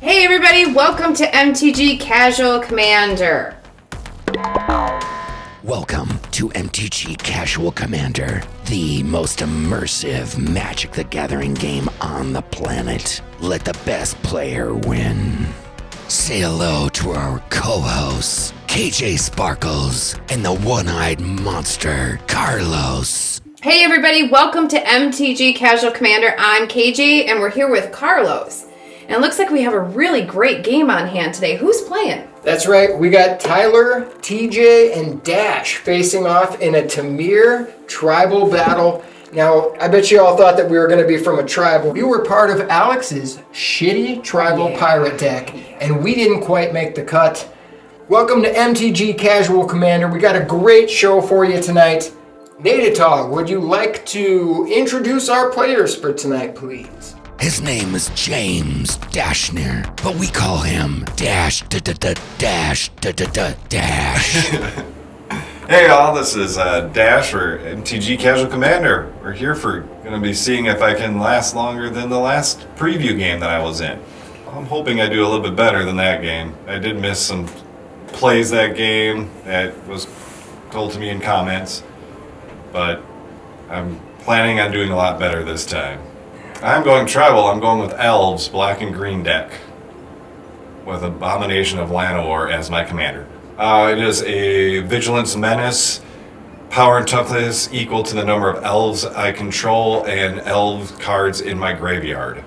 Hey everybody, welcome to MTG Casual Commander. Welcome to MTG Casual Commander, the most immersive Magic the Gathering game on the planet. Let the best player win. Say hello to our co-hosts, KJ Sparkles and the one-eyed monster, Carlos. Hey everybody, welcome to MTG Casual Commander. I'm KJ and we're here with Carlos. And it looks like we have a really great game on hand today. Who's playing? That's right, we got Tyler, TJ, and Dash facing off in a Temur Tribal Battle. Now, I bet you all thought that we were going to be from a tribal. We were part of Alex's shitty Tribal Pirate deck, and we didn't quite make the cut. Welcome to MTG Casual Commander. We got a great show for you tonight. Nadatog, would you like to introduce our players for tonight, please? His name is James Dashner, but we call him Dash. Hey y'all, this is Dash for MTG Casual Commander. We're here for gonna be seeing if I can last longer than the last preview game that I was in. I'm hoping I do a little bit better than that game. I did miss some plays that game that was told to me in comments, but I'm planning on doing a lot better this time. I'm going tribal. I'm going with elves, black and green deck, with Abomination of Llanowar as my commander. It is a Vigilance Menace, power and toughness equal to the number of elves I control and elf cards in my graveyard.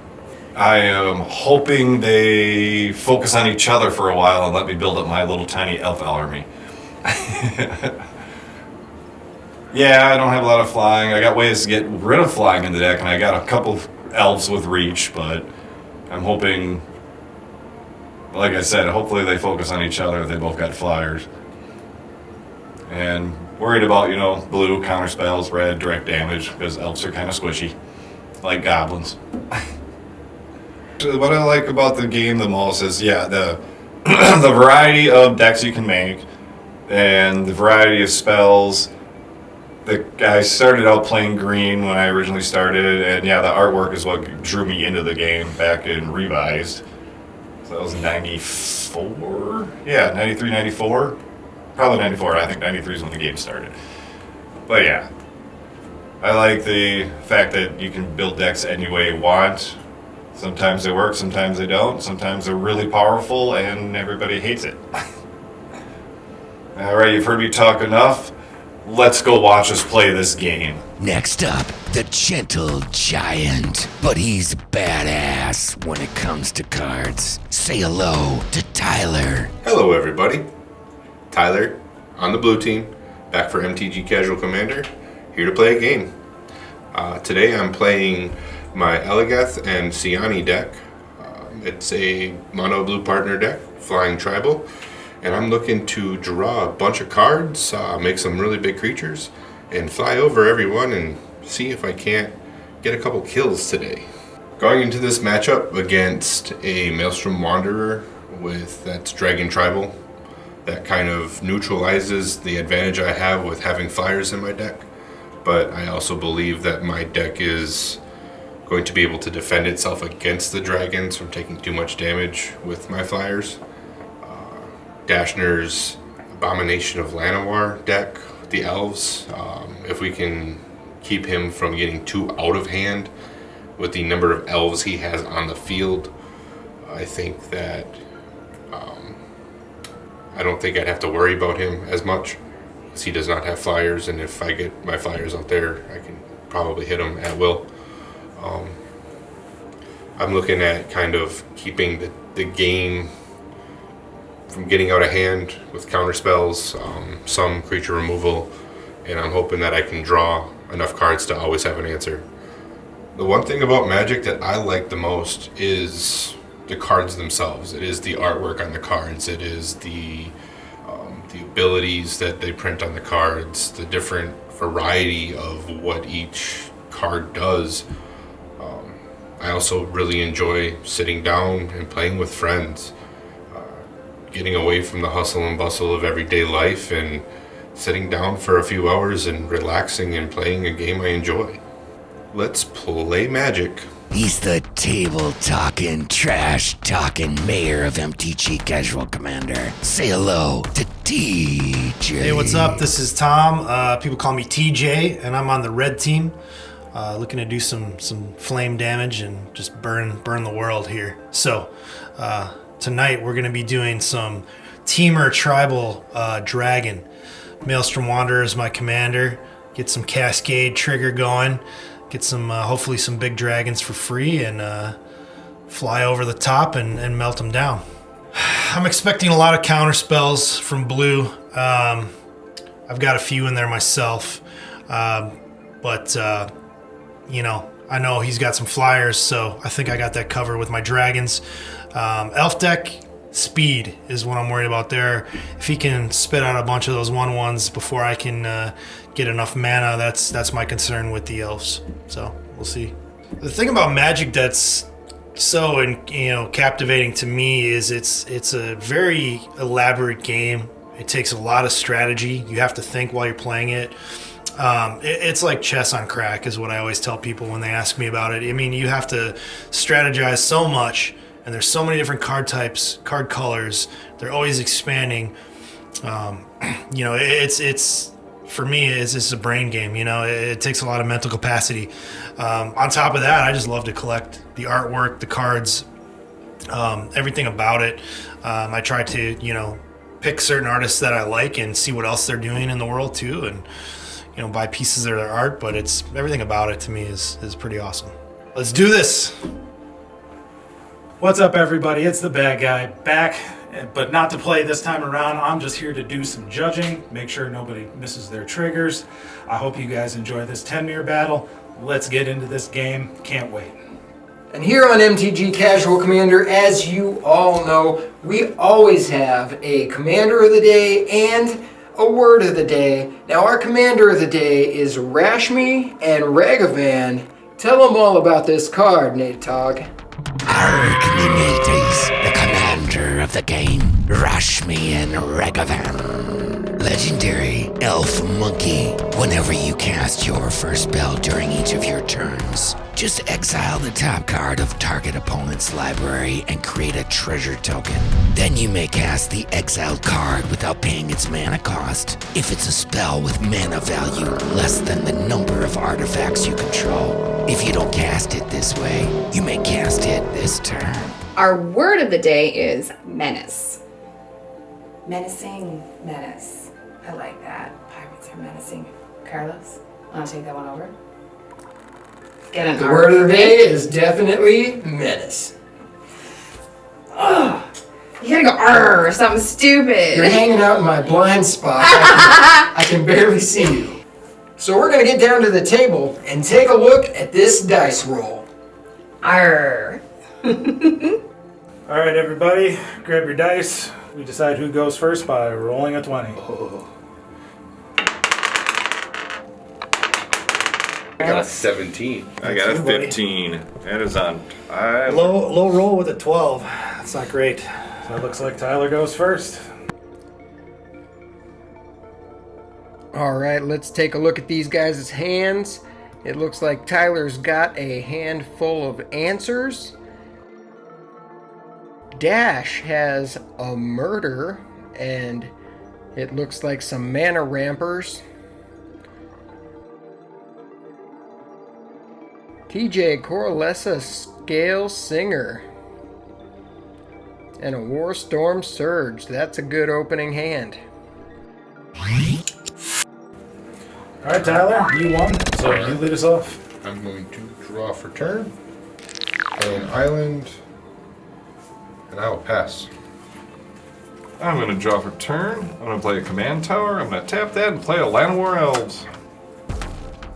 I am hoping they focus on each other for a while and let me build up my little tiny elf army. Yeah, I don't have a lot of flying. I got ways to get rid of flying in the deck, and I got a couple elves with reach, but I'm hoping, like I said, hopefully they focus on each other. They both got flyers. And worried about, blue, counter spells, red, direct damage, because elves are kind of squishy, like goblins. What I like about the game the most is, the the variety of decks you can make, and the variety of spells. I started out playing green when I originally started, and the artwork is what drew me into the game back in Revised. So that was 94? Yeah, 93, 94? Probably 94, I think 93 is when the game started. But yeah, I like the fact that you can build decks any way you want. Sometimes they work, sometimes they don't. Sometimes they're really powerful, and everybody hates it. Alright, you've heard me talk enough. Let's go watch us play this game. Next up, the gentle giant, but he's badass when it comes to cards. Say hello to Tyler. Hello everybody, Tyler on the blue team, back for MTG Casual Commander, here to play a game. Today I'm playing my Eligeth and Siani deck. It's a mono blue partner deck, flying tribal. And I'm looking to draw a bunch of cards, make some really big creatures, and fly over everyone and see if I can't get a couple kills today. Going into this matchup against a Maelstrom Wanderer that's Dragon Tribal, that kind of neutralizes the advantage I have with having flyers in my deck. But I also believe that my deck is going to be able to defend itself against the dragons from taking too much damage with my flyers. Dashner's Abomination of Llanowar deck, the elves, if we can keep him from getting too out of hand with the number of elves he has on the field, I think that I don't think I'd have to worry about him as much, because he does not have flyers, and if I get my flyers out there, I can probably hit him at will. I'm looking at kind of keeping the game from getting out of hand with counter spells, some creature removal, and I'm hoping that I can draw enough cards to always have an answer. The one thing about Magic that I like the most is the cards themselves. It is the artwork on the cards. It is the abilities that they print on the cards, the different variety of what each card does. I also really enjoy sitting down and playing with friends. Getting away from the hustle and bustle of everyday life and sitting down for a few hours and relaxing and playing a game I enjoy. Let's play Magic. He's the table-talking, trash-talking mayor of MTG Casual Commander. Say hello to TJ. Hey, what's up? This is Tom. People call me TJ, and I'm on the red team. Looking to do some flame damage and just burn the world here. So tonight we're going to be doing some Temur Tribal Dragon. Maelstrom Wanderer is my commander. Get some Cascade trigger going. Get some hopefully some big dragons for free and fly over the top and melt them down. I'm expecting a lot of counter spells from blue. I've got a few in there myself, but you know, I know he's got some flyers, so I think I got that covered with my dragons. Elf deck, speed is what I'm worried about there. If he can spit out a bunch of those 1/1s before I can get enough mana, that's my concern with the elves. So we'll see. The thing about Magic that's so captivating to me is it's a very elaborate game. It takes a lot of strategy. You have to think while you're playing it. It's like chess on crack is what I always tell people when they ask me about it. I mean, you have to strategize so much, and there's so many different card types, card colors. They're always expanding. It's for me, it's just a brain game. It takes a lot of mental capacity. On top of that, I just love to collect the artwork, the cards, everything about it. I try to, pick certain artists that I like and see what else they're doing in the world too, and buy pieces of their art, but it's everything about it to me is pretty awesome. Let's do this. What's up, everybody? It's the bad guy back, but not to play this time around. I'm just here to do some judging, make sure nobody misses their triggers. I hope you guys enjoy this Temur battle. Let's get into this game. Can't wait. And here on MTG Casual Commander, as you all know, we always have a Commander of the Day and a Word of the Day. Now, our Commander of the Day is Rashmi and Ragavan. Tell them all about this card, Nate Togg. Archnimates, the commander of the game, Rashmi and Ragavan. Legendary Elf Monkey. Whenever you cast your first spell during each of your turns, just exile the top card of target opponent's library and create a treasure token. Then you may cast the exiled card without paying its mana cost. If it's a spell with mana value less than the number of artifacts you control. If you don't cast it this way, you may cast it this turn. Our word of the day is menace. Menacing menace. I like that. Pirates are menacing. Carlos, want to take that one over? Get an The word of the day is definitely menace. Ugh. You gotta go arr or something stupid. You're hanging out in my blind spot. I can barely see you. So we're going to get down to the table and take a look at this dice roll. Arr. All right, everybody, grab your dice. We decide who goes first by rolling a 20. I got a 17. I got a 15. That is on. Low roll with a 12. That's not great. So it looks like Tyler goes first. All right, let's take a look at these guys' hands. It looks like Tyler's got a handful of answers. Dash has a murder, and it looks like some mana rampers. TJ Coralessa Scale Singer. And a War Storm Surge. That's a good opening hand. All right, Tyler, you won, so you lead us off. I'm going to draw for turn, play an island, and I will pass. I'm going to draw for turn. I'm going to play a command tower. I'm going to tap that and play a Llanowar Elves.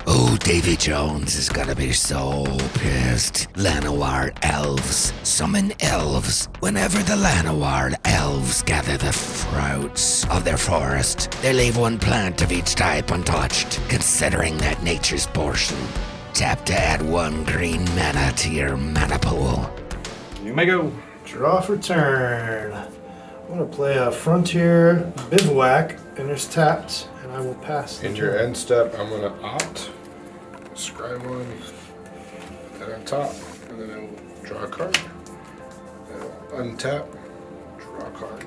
Oh, Davy Jones is gonna be so pissed. Llanowar Elves. Summon elves. Whenever the Llanowar Elves gather the fruits of their forest, they leave one plant of each type untouched, considering that nature's portion. Tap to add 1 green mana to your mana pool. You may go. Draw for turn. I'm going to play a Frontier Bivouac, and there's tapped, and I will pass. In your end step, I'm going to opt. Scry 1. And on top. And then I will draw a card. Then I'll untap, draw a card.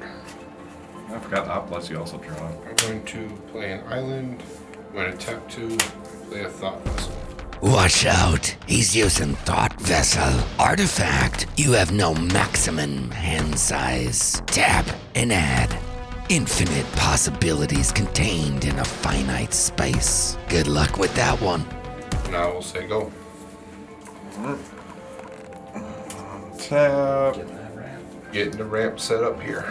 I forgot Op lets you also draw. I'm going to play an island. I'm going to tap 2, play a Thought Vessel. Watch out, he's using Thought Vessel. Artifact, you have no maximum hand size. Tap and add. Infinite possibilities contained in a finite space. Good luck with that one. Now we'll say go. Tap. Getting the ramp set up here.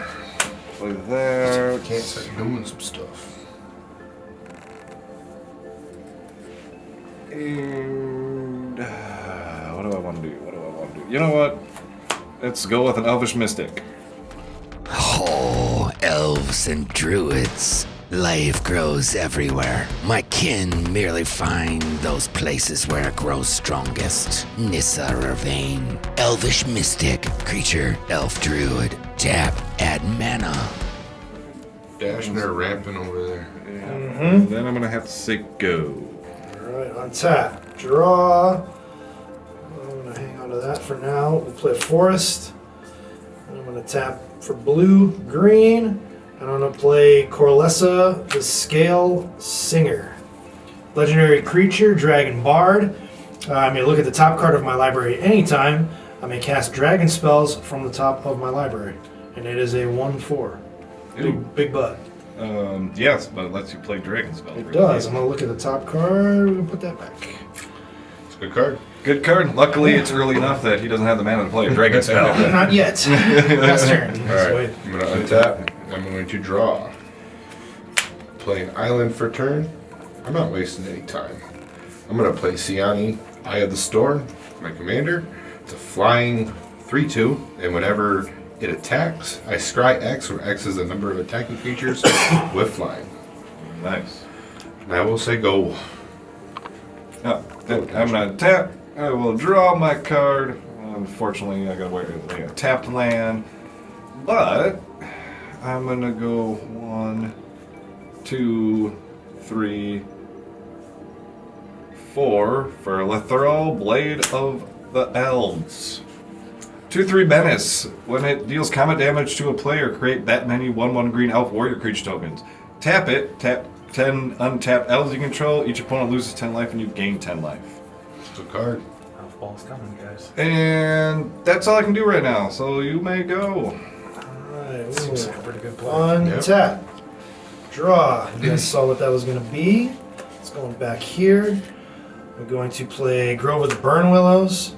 Play there. Can't start doing some stuff. And what do I want to do? You know what? Let's go with an Elvish Mystic. Oh, elves and druids. Life grows everywhere. My kin merely find those places where it grows strongest. Nissa Ravane. Elvish Mystic. Creature, elf druid. Tap, add mana. Dashing her ramping over there. And then I'm going to have to say go. Alright, on tap. Draw. I'm going to hang on to that for now. We'll play forest. I'm going to tap for blue, green. And I'm going to play Corlessa, the Scale Singer. Legendary creature, Dragon Bard. I may look at the top card of my library anytime. I may cast dragon spells from the top of my library. And it is a 1/4. Big butt. Yes, but it lets you play Dragon Spells. It does. I'm going to look at the top card. We're going to put that back. It's a good card. Good card. Luckily, it's early enough that he doesn't have the mana to play a Dragon Spell. Not yet. Last turn. Alright, I'm going to untap. I'm going to draw. Play an island for turn. I'm not wasting any time. I'm going to play Siani, Eye of the Storm, my commander. It's a flying 3/2, and whenever it attacks, I scry X, where X is the number of attacking creatures with flying. Nice. And I will say go. Oh, then I'm going to tap. I will draw my card. Unfortunately, I got to wait a tapped land. But I'm going to go 1, 2, 3, 4 for Lethral Blade of the Elves. 2/3 menace. When it deals combat damage to a player, create that many 1/1 green elf warrior creature tokens. Tap it, tap 10 untapped elves you control. Each opponent loses 10 life and you gain 10 life. It's a card. Elf ball's coming, guys. And that's all I can do right now, so you may go. Alright, Seems like a pretty good play. Untap. Draw. You guys saw what that was going to be. It's going back here. We're going to play Grove of the Burn Willows.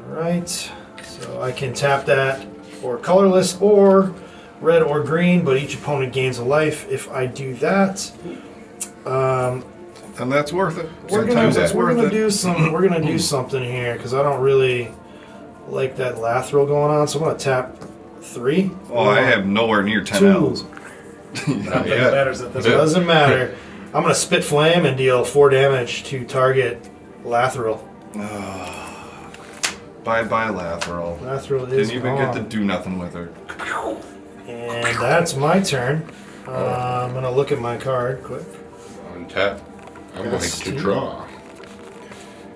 Alright. So I can tap that for colorless or red or green, but each opponent gains a life if I do that. And that's worth it. We're Sometimes it's gonna worth it. do some. We're gonna do something here because I don't really like that Lathril going on. So I'm gonna tap 3. Oh, I have nowhere near 10 2. elves. Not that it matters at this It point. doesn't matter. I'm gonna spit flame and deal 4 damage to target Lathril. Bye-bye, Lathril. Lathril is Didn't even gone. get to do nothing with her. And that's my turn. I'm gonna look at my card quick. Untap. I'm going Yes, to Steve. draw.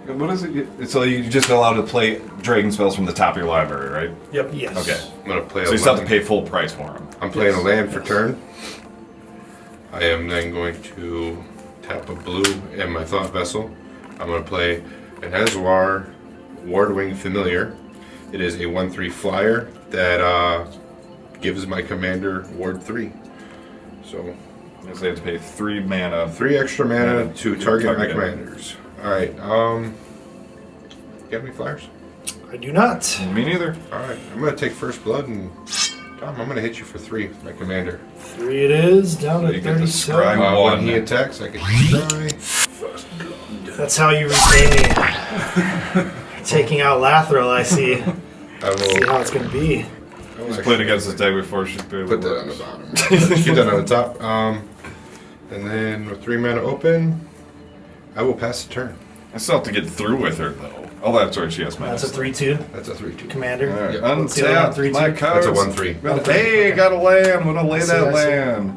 What is it? So you just allowed to play dragon spells from the top of your library, right? Yep. Yes. Okay. I'm going to play So a you still have land. to pay full price for them. I'm playing Yes. a land for Yes. turn. I am then going to tap a blue in my Thought Vessel. I'm going to play an Ezwar Wardwing Familiar. It is a 1/3 flyer that gives my commander Ward 3. So So you have to pay 3 mana. 3 extra mana Yeah, to to target my target it. commanders. Alright, you have any flyers? I do not. Me neither. Alright, I'm going to take first blood and Tom, I'm going to hit you for 3 with my commander. 3 it is, down So to you get to 37. scry When one. he attacks, I can try. That's how you repay me. Taking out Lathril, I see. I See how will it's gonna be. Just played against this deck before she barely put that on the works. bottom. Keep that on the top. And then with 3 mana open, I will pass the turn. I still have to get through with her, though. Oh, that's right. She has mana. That's a 3/2 That's a 3/2. commander. All right. Yeah. Let's see that on Untap 3/2. my cards. That's a 1/3. Hey, got a land. I'm gonna lay I see, that I see. land.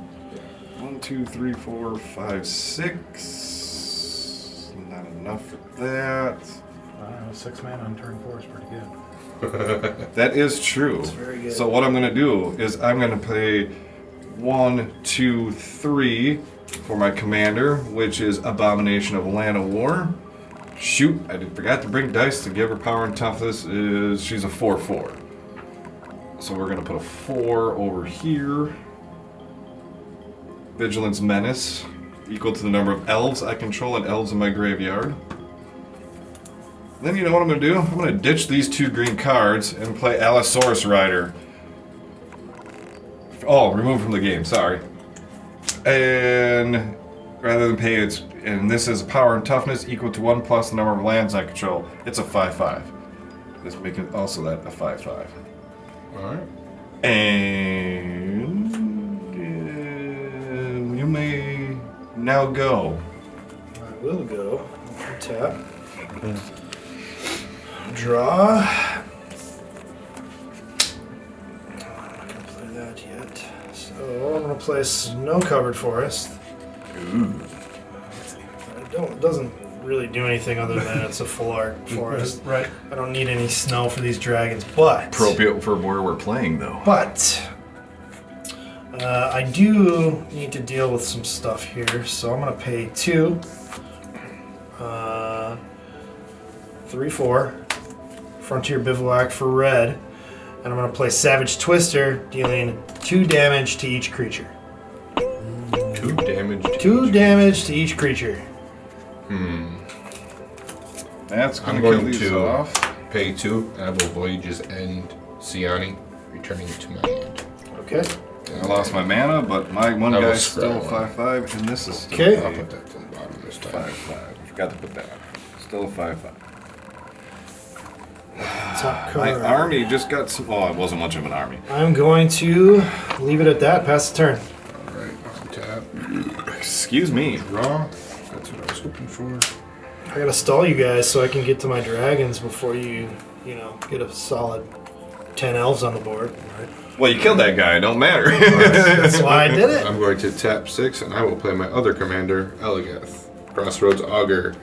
1, 2, 3, 4, 5, 6. Not enough for that. 6 mana on turn 4 is pretty good. That is true. very good. So what I'm going to do is I'm going to play 1, 2, 3 for my commander, which is Abomination of Land of War. Shoot, I forgot to bring dice to give her power and toughness. She's a 4/4. So we're going to put a 4 over here. Vigilance Menace, equal to the number of elves I control and elves in my graveyard. Then you know what I'm going to do? I'm going to ditch these 2 green cards and play Allosaurus Rider. Oh, remove from the game, sorry. And rather than pay its, and this is power and toughness equal to 1 plus the number of lands I control. It's a 5/5. Let's make it also that a 5/5. Alright. And you may now go. I will go. Tap. Draw. I'm not gonna play that yet. So I'm gonna play Snow Covered Forest. It doesn't really do anything other than it's a full art forest. Right. I don't need any snow for these dragons, but Appropriate for where we're playing, though. I do need to deal with some stuff here, so I'm gonna pay 2, 3, 4, Frontier Bivouac for red, and I'm gonna play Savage Twister, dealing 2 damage to each creature. 2 damage. 2 damage to each creature. That's going I'm to kill going these to off. pay 2, and I will Voyage's End Siani, returning it to my hand. Okay. I lost my mana, but my one I will guy's still scry 5/5, and this is still Okay. I'll a put that to the bottom this time. 5/5. I forgot to put that. Still a 5/5. Top My card. army just got some. Oh, it wasn't much of an army. I'm going to leave it at that. Pass the turn. Alright, on tap. Excuse me. Draw. That's what I was hoping for. I gotta stall you guys so I can get to my dragons before you get a solid 10 elves on the board. Well, you killed that guy. It don't matter. That's why I did it. I'm going to tap 6, and I will play my other commander, Eligeth. Crossroads Augur.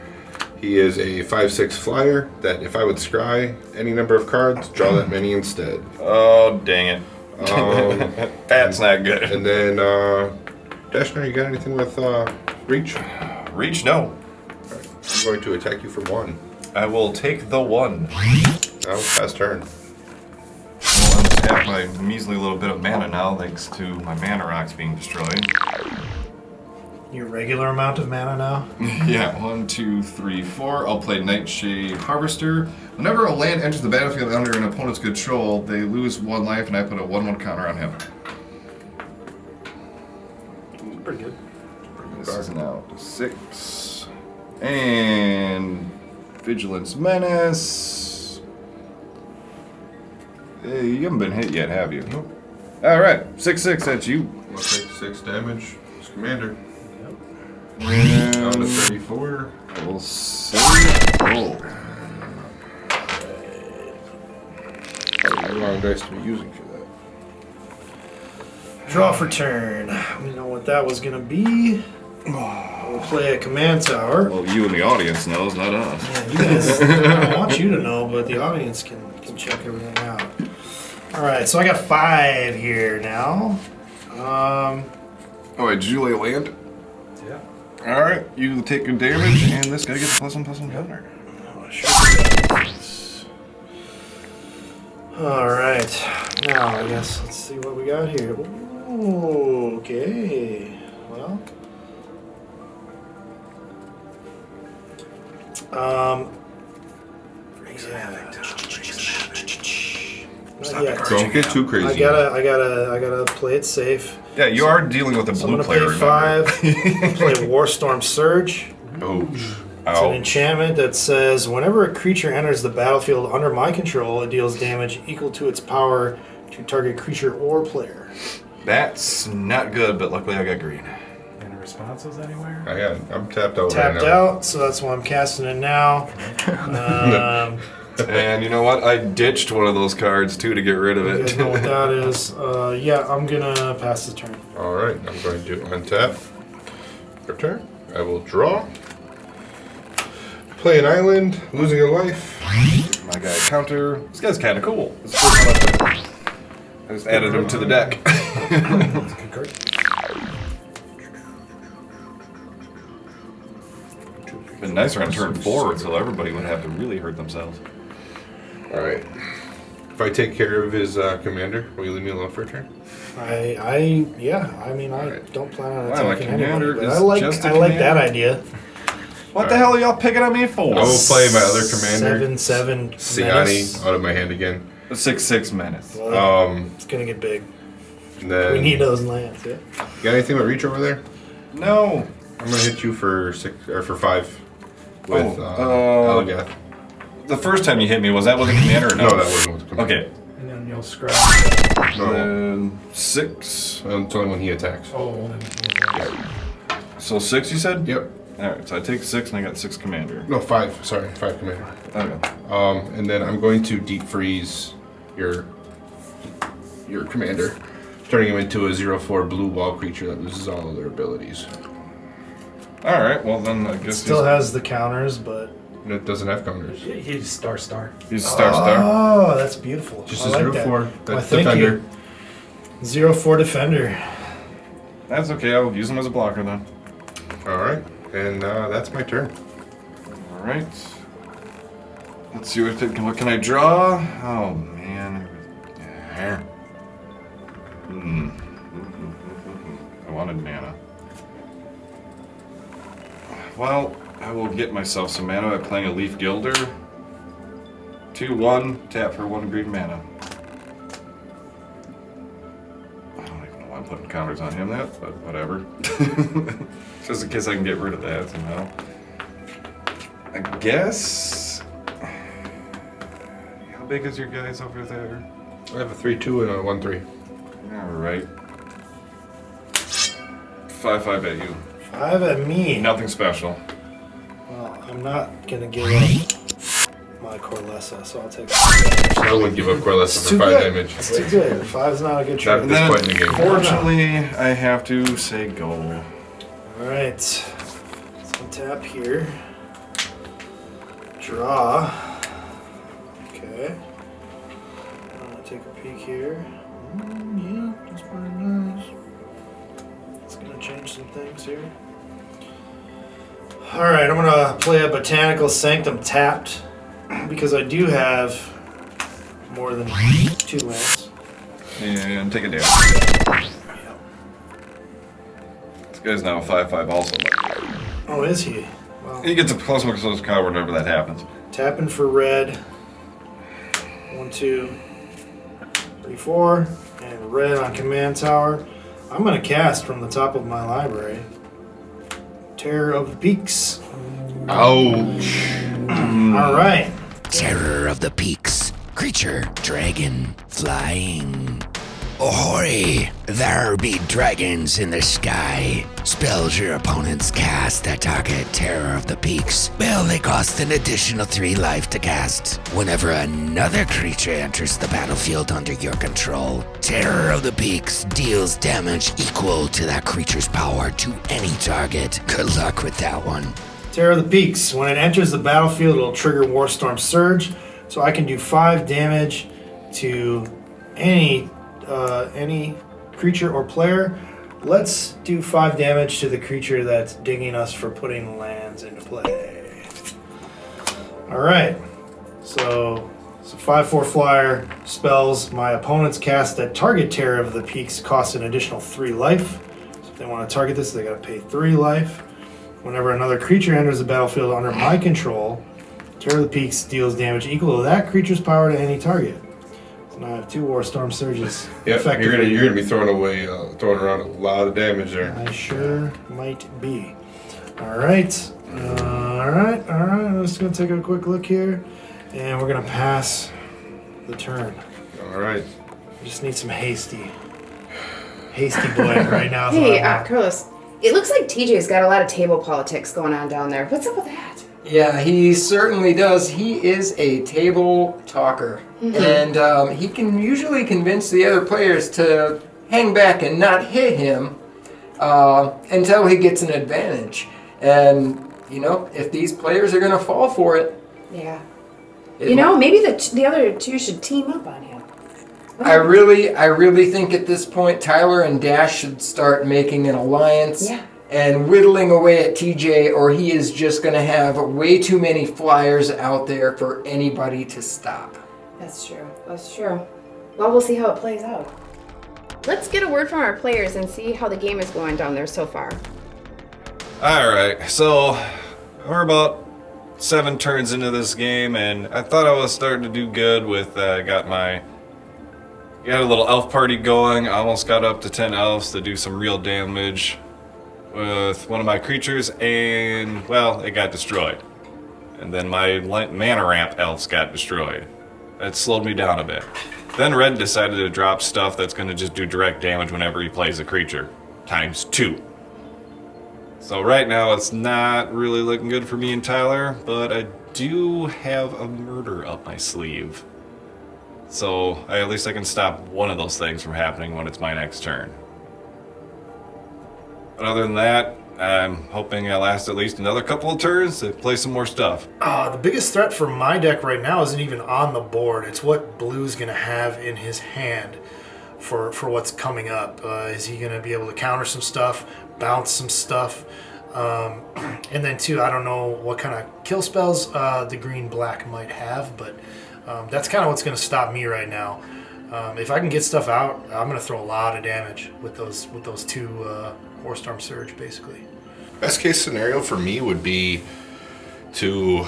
He is a 5/6 flyer that if I would scry any number of cards, draw that many instead. Oh, dang it. That's not good. And then, Dashner, you got anything with reach? Reach, no. Alright, I'm going to attack you for 1. I will take the 1. Now, pass turn. Well, I'm just have my measly little bit of mana now, thanks to my mana rocks being destroyed. Your regular amount of mana now? Yeah, 1, 2, 3, 4. I'll play Nightshade Harvester. Whenever a land enters the battlefield under an opponent's control, they lose 1 life, and I put a 1/1 counter on him. Pretty good. This is now 6. And Vigilance Menace. Hey, you haven't been hit yet, have you? Nope. Alright, 6/6, that's you. I'll take 6 damage. It's commander. And Down to 34. we'll save. Roll. Probably the wrong dice to be using for that. Draw for turn. We know what that was gonna be. We'll play a command tower. Well, you and the audience knows, not us. Yeah, you guys, I want you to know, but the audience can check everything out. Alright, so I got 5 here now. Oh, wait, did you lay a land? Yeah. Alright, you take your damage, and this guy gets a +1/+1 counter. Alright, now I guess let's see what we got here. Ooh, okay, well. Not yet. Don't get too crazy. I gotta play it safe. Yeah, you are dealing with a So I'm blue gonna player. pay 5. Play Warstorm Surge. Ouch. It's an enchantment that says whenever a creature enters the battlefield under my control, it deals damage equal to its power to target creature or player. That's not good, but luckily I got green. Any responses anywhere? I'm tapped out Tapped right now. out, so that's why I'm casting it now. And you know what? I ditched one of those cards too to get rid of You it. guys know what that is. Yeah, I'm gonna pass the turn. Alright, I'm going to untap. Your turn. I will draw. Play an island, losing a life. My guy counter. This guy's kind of cool. This is the first one I played. I just added him to the deck. Been nicer on turn 4, so everybody would have to really hurt themselves. Alright. If I take care of his commander, will you leave me alone for a turn? I don't plan on Wow, my attacking commander anybody, but is I like just a that commander. idea. What the hell are y'all picking on me for? I will play my other commander, 7/7 Siani, out of my hand again. 6/6 menace. Well, it's gonna get big. And then, We need those lands. Yeah. you got anything with reach over there? No. I'm gonna hit you for 5 with Oh, Elagath. The first time you hit me, was that with a commander or no? No, that wasn't with the commander. Okay. And then you'll scratch. No, Then 6. it's only when he attacks. Oh, then So 6 you said? Yep. Alright, so I take 6 and I got 6 commander. No, 5. Sorry, 5 commander. Okay. And then I'm going to deep freeze your commander, turning him into a 0/4 blue wall creature that loses all of their abilities. Alright, well then I guess Still has the counters, but And it doesn't have counters. he's star. he's star. oh, that's beautiful. Just I a like 0/4. That. That's Why, thank defender. you. 0/4 defender. That's okay, I'll use him as a blocker then. Alright, and that's my turn. Alright. Let's see what can I draw? Oh man. Yeah. I wanted mana. Well, I will get myself some mana by playing a Leaf Gilder. 2/1, tap for 1 green mana. I don't even know why I'm putting counters on him but whatever. Just in case I can get rid of that somehow. I guess. How big is your guys over there? I have a 3/2 and a 1/3. Alright. 5/5 at you. 5 at me. Nothing special. Well, I'm not gonna give up my Corlessa, so I'll take that. I wouldn't give up Corlessa It's for too 5 good. damage. It's too good. 5's not a good Not trade. at this point in the game. Fortunately, I have to say go. Alright. Let's untap here. Draw. Okay. I'm gonna take a peek here. Yeah, that's pretty nice. It's gonna change some things here. Alright, I'm gonna play a Botanical Sanctum tapped because I do have more than 2 lands. And take a damage. This guy's now a 5/5 also. Oh, is he? Well, He gets a +1/+1 counter whenever that happens. tapping for red. 1, 2, 3, 4. And red on command tower. I'm gonna cast from the top of my library. Terror of the Peaks. Ouch. Alright. Terror of the Peaks. Creature, dragon, flying. Ahoy! There be dragons in the sky. Spells your opponents cast that target Terror of the Peaks. Spell they cost an additional 3 life to cast. Whenever another creature enters the battlefield under your control, Terror of the Peaks deals damage equal to that creature's power to any target. Good luck with that one. Terror of the Peaks. When it enters the battlefield, it'll trigger Warstorm Surge. So I can do 5 damage to any creature or player. Let's do 5 damage to the creature that's dinging us for putting lands into play. Alright. So it's a 5/4 flyer. Spells my opponents cast that target Terror of the Peaks cost an additional 3 life. So if they want to target this, they gotta pay 3 life. Whenever another creature enters the battlefield under my control, Terror of the Peaks deals damage equal to that creature's power to any target. So now I have 2 Warstorm Surges. Yep, Effectively. you're gonna be throwing around a lot of damage there. I sure might be. Alright. Alright. I'm just gonna take a quick look here. And we're gonna pass the turn. Alright. I just need some hasty boy right now. is what Hey, I want. Carlos. It looks like TJ's got a lot of table politics going on down there. What's up with that? Yeah, he certainly does. He is a table talker. And he can usually convince the other players to hang back and not hit him until he gets an advantage. And if these players are going to fall for it. Yeah. it Maybe the other two should team up on him. I really think at this point Tyler and Dash should start making an alliance and whittling away at TJ, or he is just going to have way too many flyers out there for anybody to stop. That's true. Well, we'll see how it plays out. Let's get a word from our players and see how the game is going down there so far. Alright, so we're about 7 turns into this game, and I thought I was starting to do good with, got a little elf party going. I almost got up to 10 elves to do some real damage with one of my creatures, and, well, it got destroyed. And then my mana ramp elves got destroyed. That slowed me down a bit. Then Red decided to drop stuff that's going to just do direct damage whenever he plays a creature, ×2. So right now it's not really looking good for me and Tyler, but I do have a murder up my sleeve. So at least I can stop one of those things from happening when it's my next turn. But other than that, I'm hoping I last at least another couple of turns to play some more stuff. The biggest threat for my deck right now isn't even on the board. It's what Blue's going to have in his hand for what's coming up. Is he going to be able to counter some stuff, bounce some stuff? And then too, I don't know what kind of kill spells the green-black might have, but that's kind of what's going to stop me right now. If I can get stuff out, I'm going to throw a lot of damage with those two Warstorm Surge, basically. Best case scenario for me would be to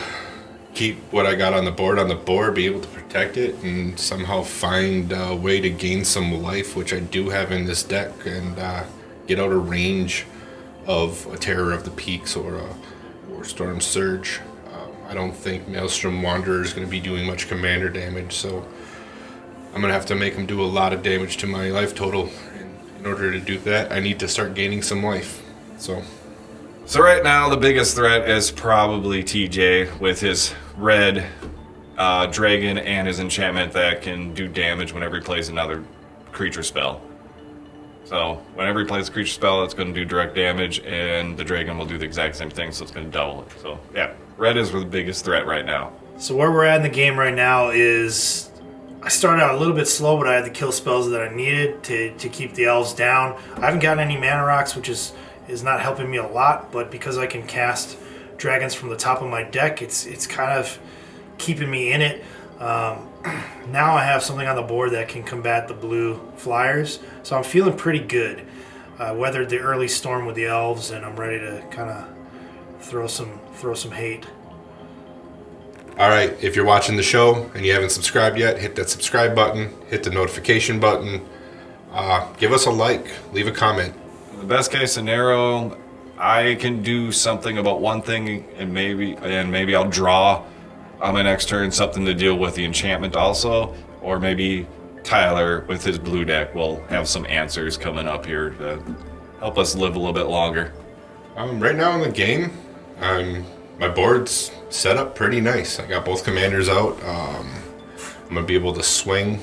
keep what I got on the board, be able to protect it, and somehow find a way to gain some life, which I do have in this deck, and get out of range of a Terror of the Peaks or a Warstorm Surge. I don't think Maelstrom Wanderer is going to be doing much commander damage, so I'm going to have to make him do a lot of damage to my life total. And in order to do that, I need to start gaining some life. So right now the biggest threat is probably TJ with his red dragon and his enchantment that can do damage whenever he plays another creature spell. So whenever he plays a creature spell, it's going to do direct damage, and the dragon will do the exact same thing, so it's going to double it. So yeah, red is the biggest threat right now. So where we're at in the game right now is I started out a little bit slow, but I had the kill spells that I needed to keep the elves down. I haven't gotten any mana rocks, which is not helping me a lot, but because I can cast dragons from the top of my deck, it's kind of keeping me in it. Now I have something on the board that can combat the blue flyers, so I'm feeling pretty good. Weathered the early storm with the elves, and I'm ready to kind of throw some hate. all right, if you're watching the show and you haven't subscribed yet, hit that subscribe button, hit the notification button, give us a like, leave a comment. The best case scenario, I can do something about one thing, and maybe I'll draw on my next turn something to deal with the enchantment also, or maybe Tyler with his blue deck will have some answers coming up here to help us live a little bit longer. Right now in the game, my board's set up pretty nice. I got both commanders out. I'm gonna be able to swing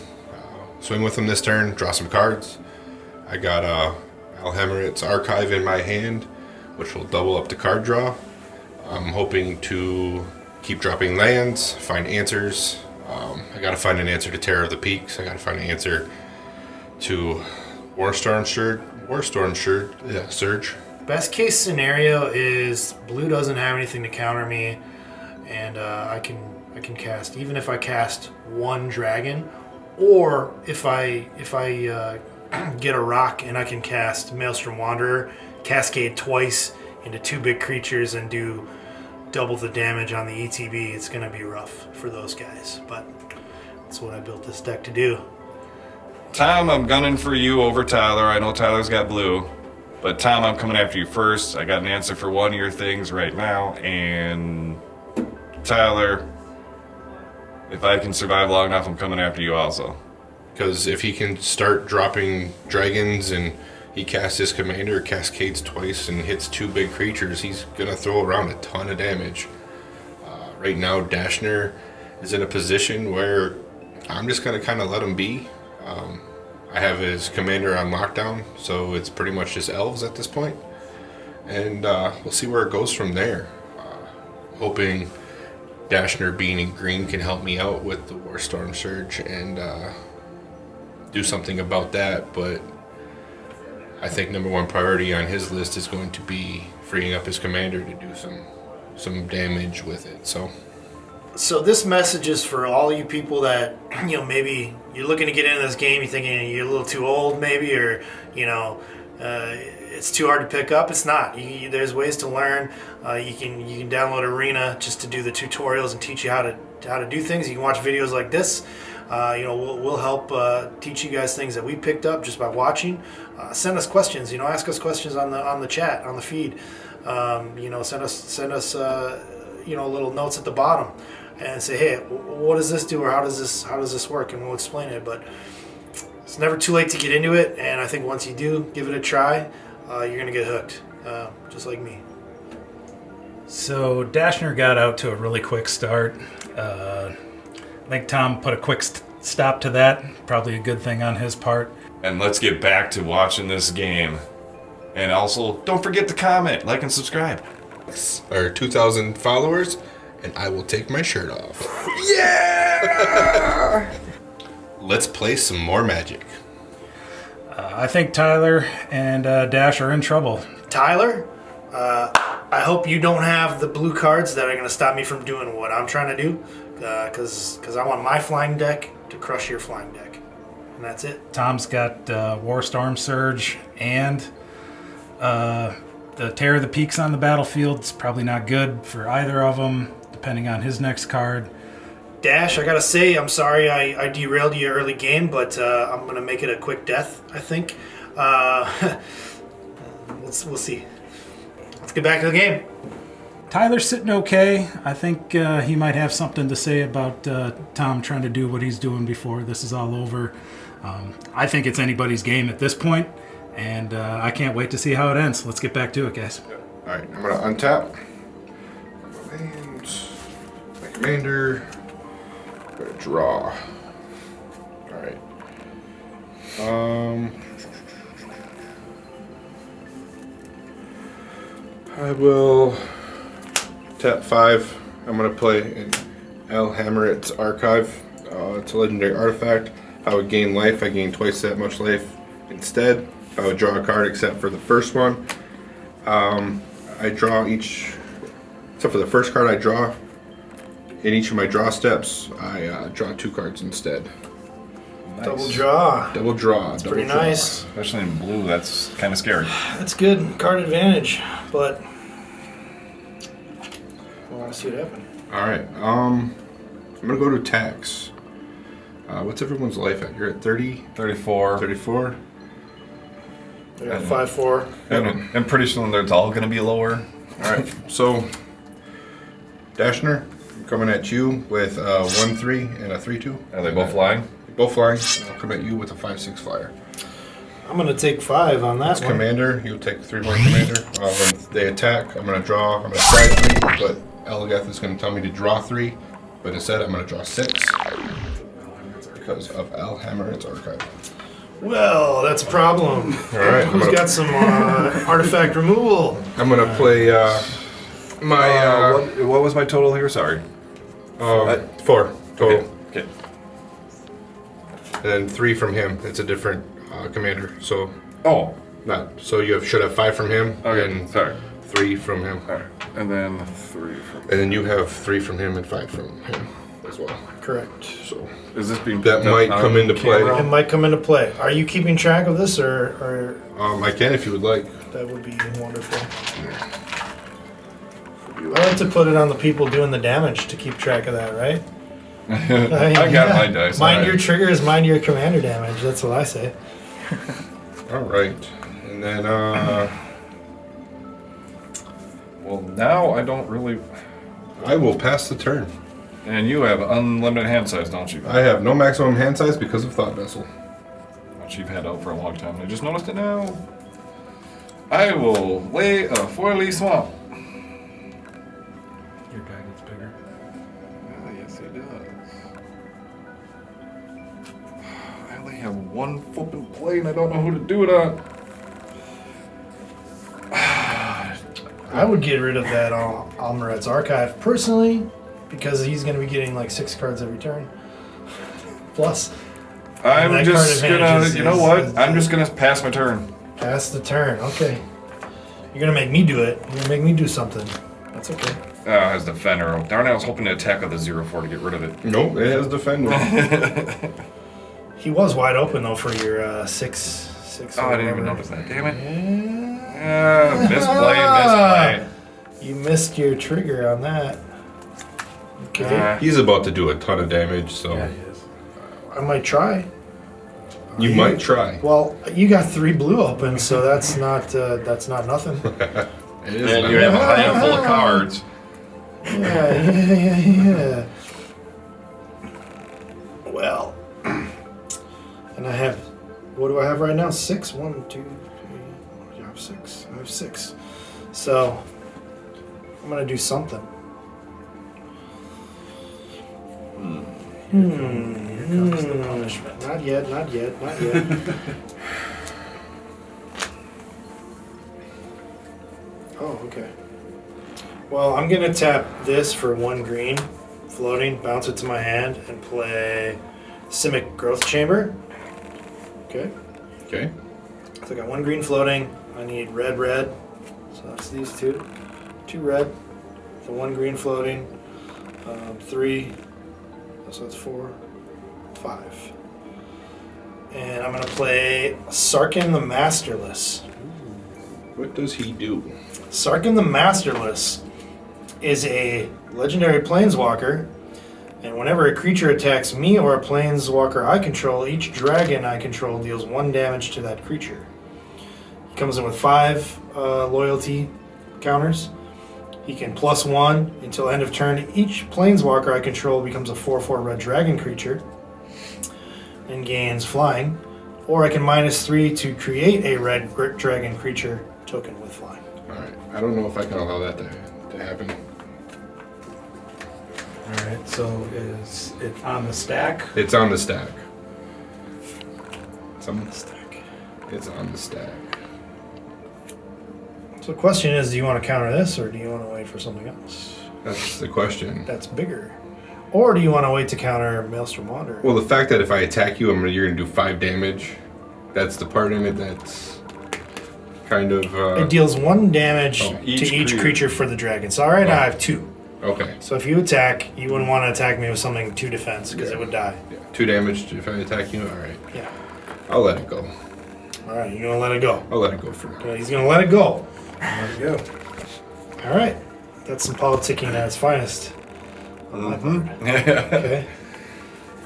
with them this turn, draw some cards. I got Alhemerit's Archive in my hand, which will double up the card draw. I'm hoping to keep dropping lands, find answers. I gotta find an answer to Terror of the Peaks. I gotta find an answer to Warstorm Surge. Best case scenario is blue doesn't have anything to counter me, and I can cast, even if I cast one dragon, or if I get a rock and I can cast Maelstrom Wanderer, cascade twice into 2 big creatures and do double the damage on the ETB. It's going to be rough for those guys, but that's what I built this deck to do. Tom, I'm gunning for you over Tyler. I know Tyler's got blue, but Tom, I'm coming after you first. I got an answer for one of your things right now, and Tyler, if I can survive long enough, I'm coming after you also. Because if he can start dropping dragons and he casts his commander, cascades twice, and hits 2 big creatures, he's going to throw around a ton of damage. Right now, Dashner is in a position where I'm just going to kind of let him be. I have his commander on lockdown, so it's pretty much just elves at this point. And we'll see where it goes from there. hoping Dashner being in green can help me out with the Warstorm Surge and do something about that. But I think number one priority on his list is going to be freeing up his commander to do some damage with it. So this message is for all you people that, maybe you're looking to get into this game, you're thinking you're a little too old maybe, or, it's too hard to pick up. It's not. There's ways to learn. You can download Arena just to do the tutorials and teach you how to do things. You can watch videos like this. We'll help teach you guys things that we picked up just by watching. Send us questions. Ask us questions on the chat, on the feed. Send us little notes at the bottom and say, hey, what does this do, or how does this work, and we'll explain it. But it's never too late to get into it, and I think once you do give it a try, you're gonna get hooked, just like me. So Dashner got out to a really quick start. I think Tom put a quick stop to that. Probably a good thing on his part. And let's get back to watching this game. And also, don't forget to comment, like, and subscribe. Or 2,000 followers, and I will take my shirt off. Yeah! Let's play some more Magic. I think Tyler and Dash are in trouble. Tyler, I hope you don't have the blue cards that are going to stop me from doing what I'm trying to do, because I want my flying deck to crush your flying deck, and that's it. Tom's got Warstorm Surge and the Tear of the Peaks on the battlefield. It's probably not good for either of them, depending on his next card. Dash, I gotta say, I'm sorry I derailed you early game, but I'm gonna make it a quick death, I think. We'll see. Let's get back to the game. Tyler's sitting okay. I think he might have something to say about Tom trying to do what he's doing before this is all over. I think it's anybody's game at this point, and I can't wait to see how it ends. Let's get back to it, guys. All right, I'm gonna untap my commander. I'm gonna draw. All right. I will tap 5. I'm gonna play an El Hammeret's Archive. It's a legendary artifact. If I would gain life, I gain twice that much life instead. If I would draw a card except for the first one, I draw each, except for the first card I draw. In each of my draw steps, I draw 2 cards instead. Nice. Double draw. Double draw. That's double pretty draw. nice. Especially in blue, that's kind of scary. That's good card advantage, but I want to see what happens. All right. I'm gonna go to attacks. What's everyone's life at? You're at 30, 34. 34. I got 5-4. And pretty soon they're all going to be lower. All right. So, Dashner, I'm coming at you with a 1-3 and a 3-2. Are they both flying? Both flying. I'll come at you with a 5-6 flyer. I'm gonna take 5 on that That's one. commander. You'll take 3-1 commander. When they attack, I'm gonna draw. I'm gonna strike 3, but Elagath is gonna tell me to draw 3, but instead I'm gonna draw 6 because of El Hammeret's Archive. Well, that's a problem. All right. Who's got some artifact removal? I'm gonna play my what was my total here? Sorry. 4 total, Okay. and then 3 from him. It's a different commander, so Oh. not so you should have 5 from him Okay. and Sorry. 3 from him, All right. And then 3 from. and then you have 3 from him and 5 from him as well. Correct. So Is this being That picked up might on come into play. It might come into play. Are you keeping track of this, or I can if you would like. that would be wonderful? I like to put it on the people doing the damage to keep track of that, right? I got my dice. Mind all your right. triggers, mind your commander damage. That's what I say. All right, and then Well, now I don't really. I will pass the turn. And you have unlimited hand size, don't you? I have no maximum hand size because of Thought Vessel. Which you've had out for a long time. I just noticed it now. I will lay a 4-leaf swamp. Your guy gets bigger. Yes, he does. I only have 1 flipping play and I don't know who to do it on. I would get rid of that Almaret's Archive personally, because he's going to be getting like 6 cards every turn. Plus, I'm that just card gonna, advantage you know is- what? is- I'm just gonna pass my turn. pass the turn. Okay. You're going to make me do it. You're going to make me do something. That's okay. Oh, it has Defender. Darn it, I was hoping to attack with a 0-4 to get rid of it. Nope, it has Defender. He was wide open though for your 6. Oh, I didn't even notice that. Damn it. Yeah. Misplay. You missed your trigger on that. Okay. He's about to do a ton of damage, so Yeah, he is. I might try. you might try. Well, you got 3 blue open, so that's not nothing. It is And not- you have a hand full of cards. Yeah. Well, and I have, what do I have right now? 6. 1, 2, 3. I have 6. I have 6. So I'm gonna do something. Here comes the punishment. Not yet. Oh, okay. Well, I'm gonna tap this for 1 green, floating, bounce it to my hand, and play Simic Growth Chamber. Okay. Okay. So I got 1 green floating. I need red. So that's these 2. 2 red. So 1 green floating. 3. So that's 4. 5. And I'm gonna play Sarkin the Masterless. What does he do? Sarkin the Masterless is a legendary planeswalker, and whenever a creature attacks me or a planeswalker I control, each dragon I control deals 1 damage to that creature. He comes in with 5 loyalty counters. He can +1 until end of turn. Each planeswalker I control becomes a 4/4 red dragon creature and gains flying, or I can -3 to create a red dragon creature token with flying. Alright, I don't know if I can allow that to happen. Alright, so is it on the stack? It's on the stack. It's on the stack. It's on the stack. So the question is, do you want to counter this, or do you want to wait for something else That's the question. that's bigger? Or do you want to wait to counter Maelstrom Wanderer? Well, the fact that if I attack you, you're going to do 5 damage, that's the part in it that's kind of... It deals 1 damage Oh, to each each creature. creature for the dragon. So right now I have 2. Okay. So if you attack, you wouldn't want to attack me with something 2 defense, because it would die. Yeah. 2 damage if I attack you? Alright. Yeah. I'll let it go. Alright, you're going to let it go. I'll let it go for now. Okay, he's going to let it go. There we go. Alright. That's some politicking at its finest. On my part. Okay.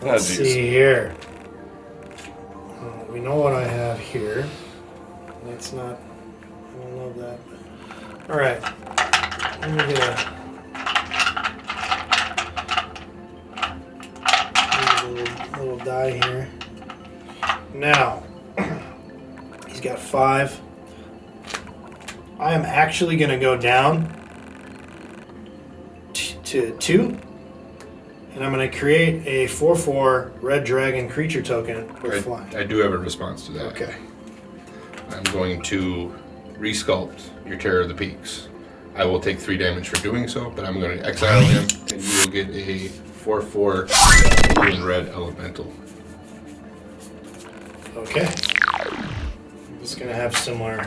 Oh, Let's geez. see here. We know what I have here. That's not. I don't love that. All right. Let me get a little die here. Now, he's got 5. I am actually going to go down to 2. And I'm going to create a 4/4 red dragon creature token with flying. I do have a response to that. Okay. I'm going to resculpt your Terror of the Peaks. I will take 3 damage for doing so, but I'm going to exile him, and you will get a 4/4 blue and red elemental. Okay. It's going to have similar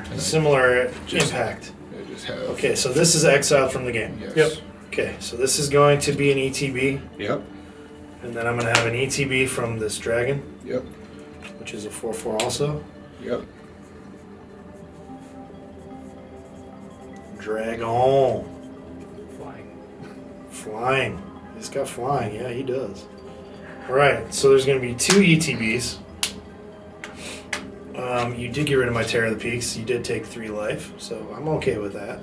impact. I just have. Okay, so this is exiled from the game. Yes. Yep. Okay, so this is going to be an ETB, Yep. and then I'm going to have an ETB from this dragon, Yep. which is a 4/4 also. Yep. Dragon. Flying. Flying. He's got flying. Yeah, he does. All right, so there's going to be 2 ETBs. You did get rid of my Terror of the Peaks. You did take 3 life, so I'm okay with that.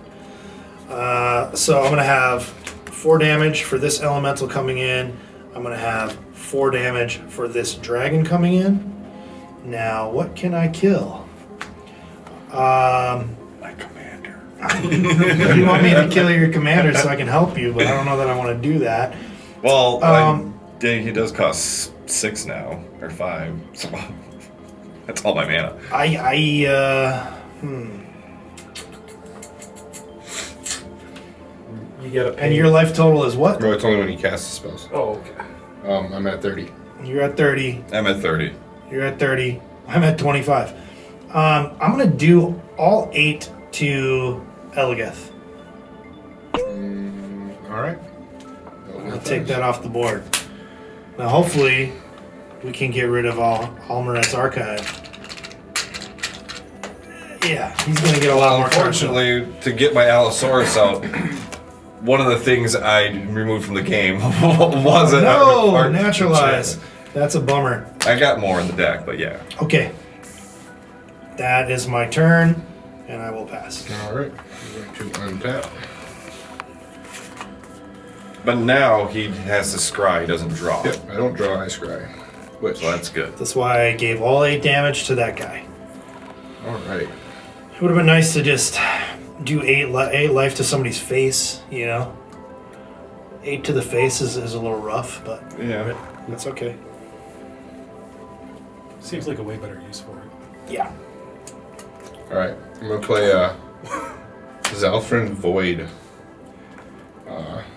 So I'm going to have 4 damage for this elemental coming in. I'm going to have 4 damage for this dragon coming in. Now, what can I kill? My commander. You want me to kill your commander so I can help you, but I don't know that I want to do that. Well, he does cost 6 now, or 5. So that's all my mana. get a pay. And your life total is what? No, it's only when you cast the spells. Oh, okay. I'm at 30. You're at 30. I'm at 30. You're at 30. I'm at 25. I'm going to do all 8 to Eligeth. All right. I'll take that off the board. Now, hopefully, we can get rid of Almaret's Archive. Yeah, he's going to get a lot more cards. Unfortunately, to get my Allosaurus out, one of the things I removed from the game wasn't. No, naturalize. That's a bummer. I got more in the deck, but yeah. Okay. That is my turn, and I will pass. All right. I'm going to untap. But now he has to scry, he doesn't draw. Yep, I don't draw, I scry. Which, So that's good. That's why I gave all 8 damage to that guy. all right. It would have been nice to just do 8 life to somebody's face, you know? 8 to the face is a little rough, but Yeah. that's okay. Seems like a way better use for it. Yeah. All right. I'm going to play Zalfrin Void.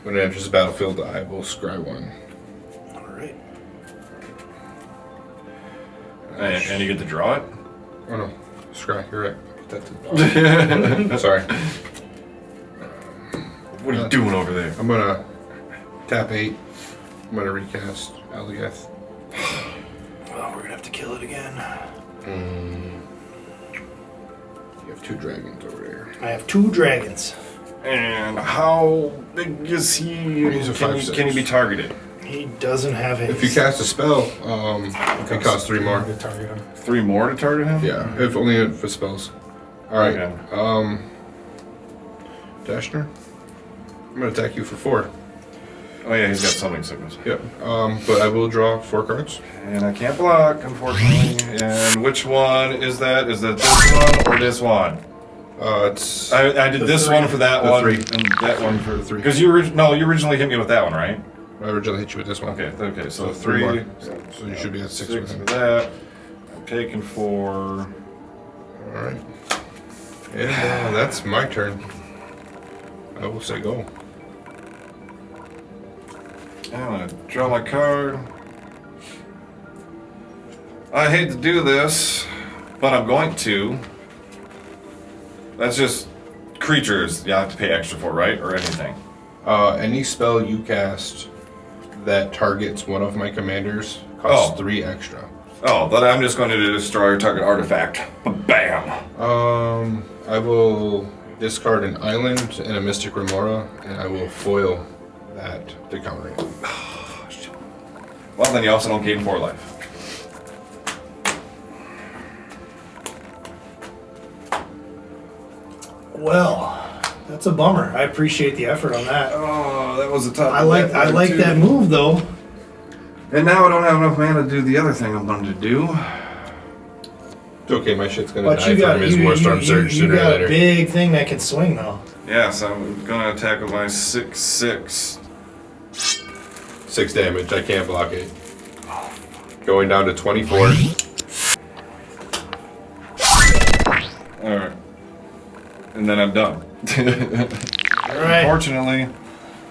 When it enters the battlefield, I will scry 1. All right. And you get to draw it? Oh no, scry, you're right. Put that to Sorry. What are you doing over there? I'm gonna tap 8. I'm gonna recast Eligeth. Well, we're gonna have to kill it again. You have 2 dragons over there. I have 2 dragons. And how big is he? He's a Can 5/6. he be targeted? He doesn't have haste. If you cast a spell, it costs 3 more. To target him. 3 more to target him? Yeah, if only for spells. All right. Okay. Dashner, I'm gonna attack you for 4. Oh yeah, he's got summoning sickness. Yep. But I will draw 4 cards. And I can't block, unfortunately. And which one is that? Is that this one or this one? It's I did this one for that The one 3. and that one for The 3. Because you originally hit me with that one, right? I originally hit you with this one. Okay. So 3 3 more. So you should be at 6 with for him. that. I'm taking 4. All right. And that's my turn. I will say go. I'm gonna draw my card. I hate to do this, but I'm going to. That's just creatures you have to pay extra for, right? Or anything. Any spell you cast that targets one of my commanders costs 3 extra. Oh, but I'm just going to destroy your target artifact. Bam! I will discard an island and a Mystic Remora, and I will foil that to counter it. Well, then you also don't gain 4 life. Well, that's a bummer. I appreciate the effort on that. Oh, that was a tough. I like that move though. And now I don't have enough mana to do the other thing I'm going to do. It's okay, my shit's gonna But die you got from his Warstorm Surge you sooner or got a later. big thing that can swing though. Yeah, so I'm going to attack with my 6/6. 6 damage, I can't block it. Going down to 24. Alright. And then I'm done. All right, Unfortunately,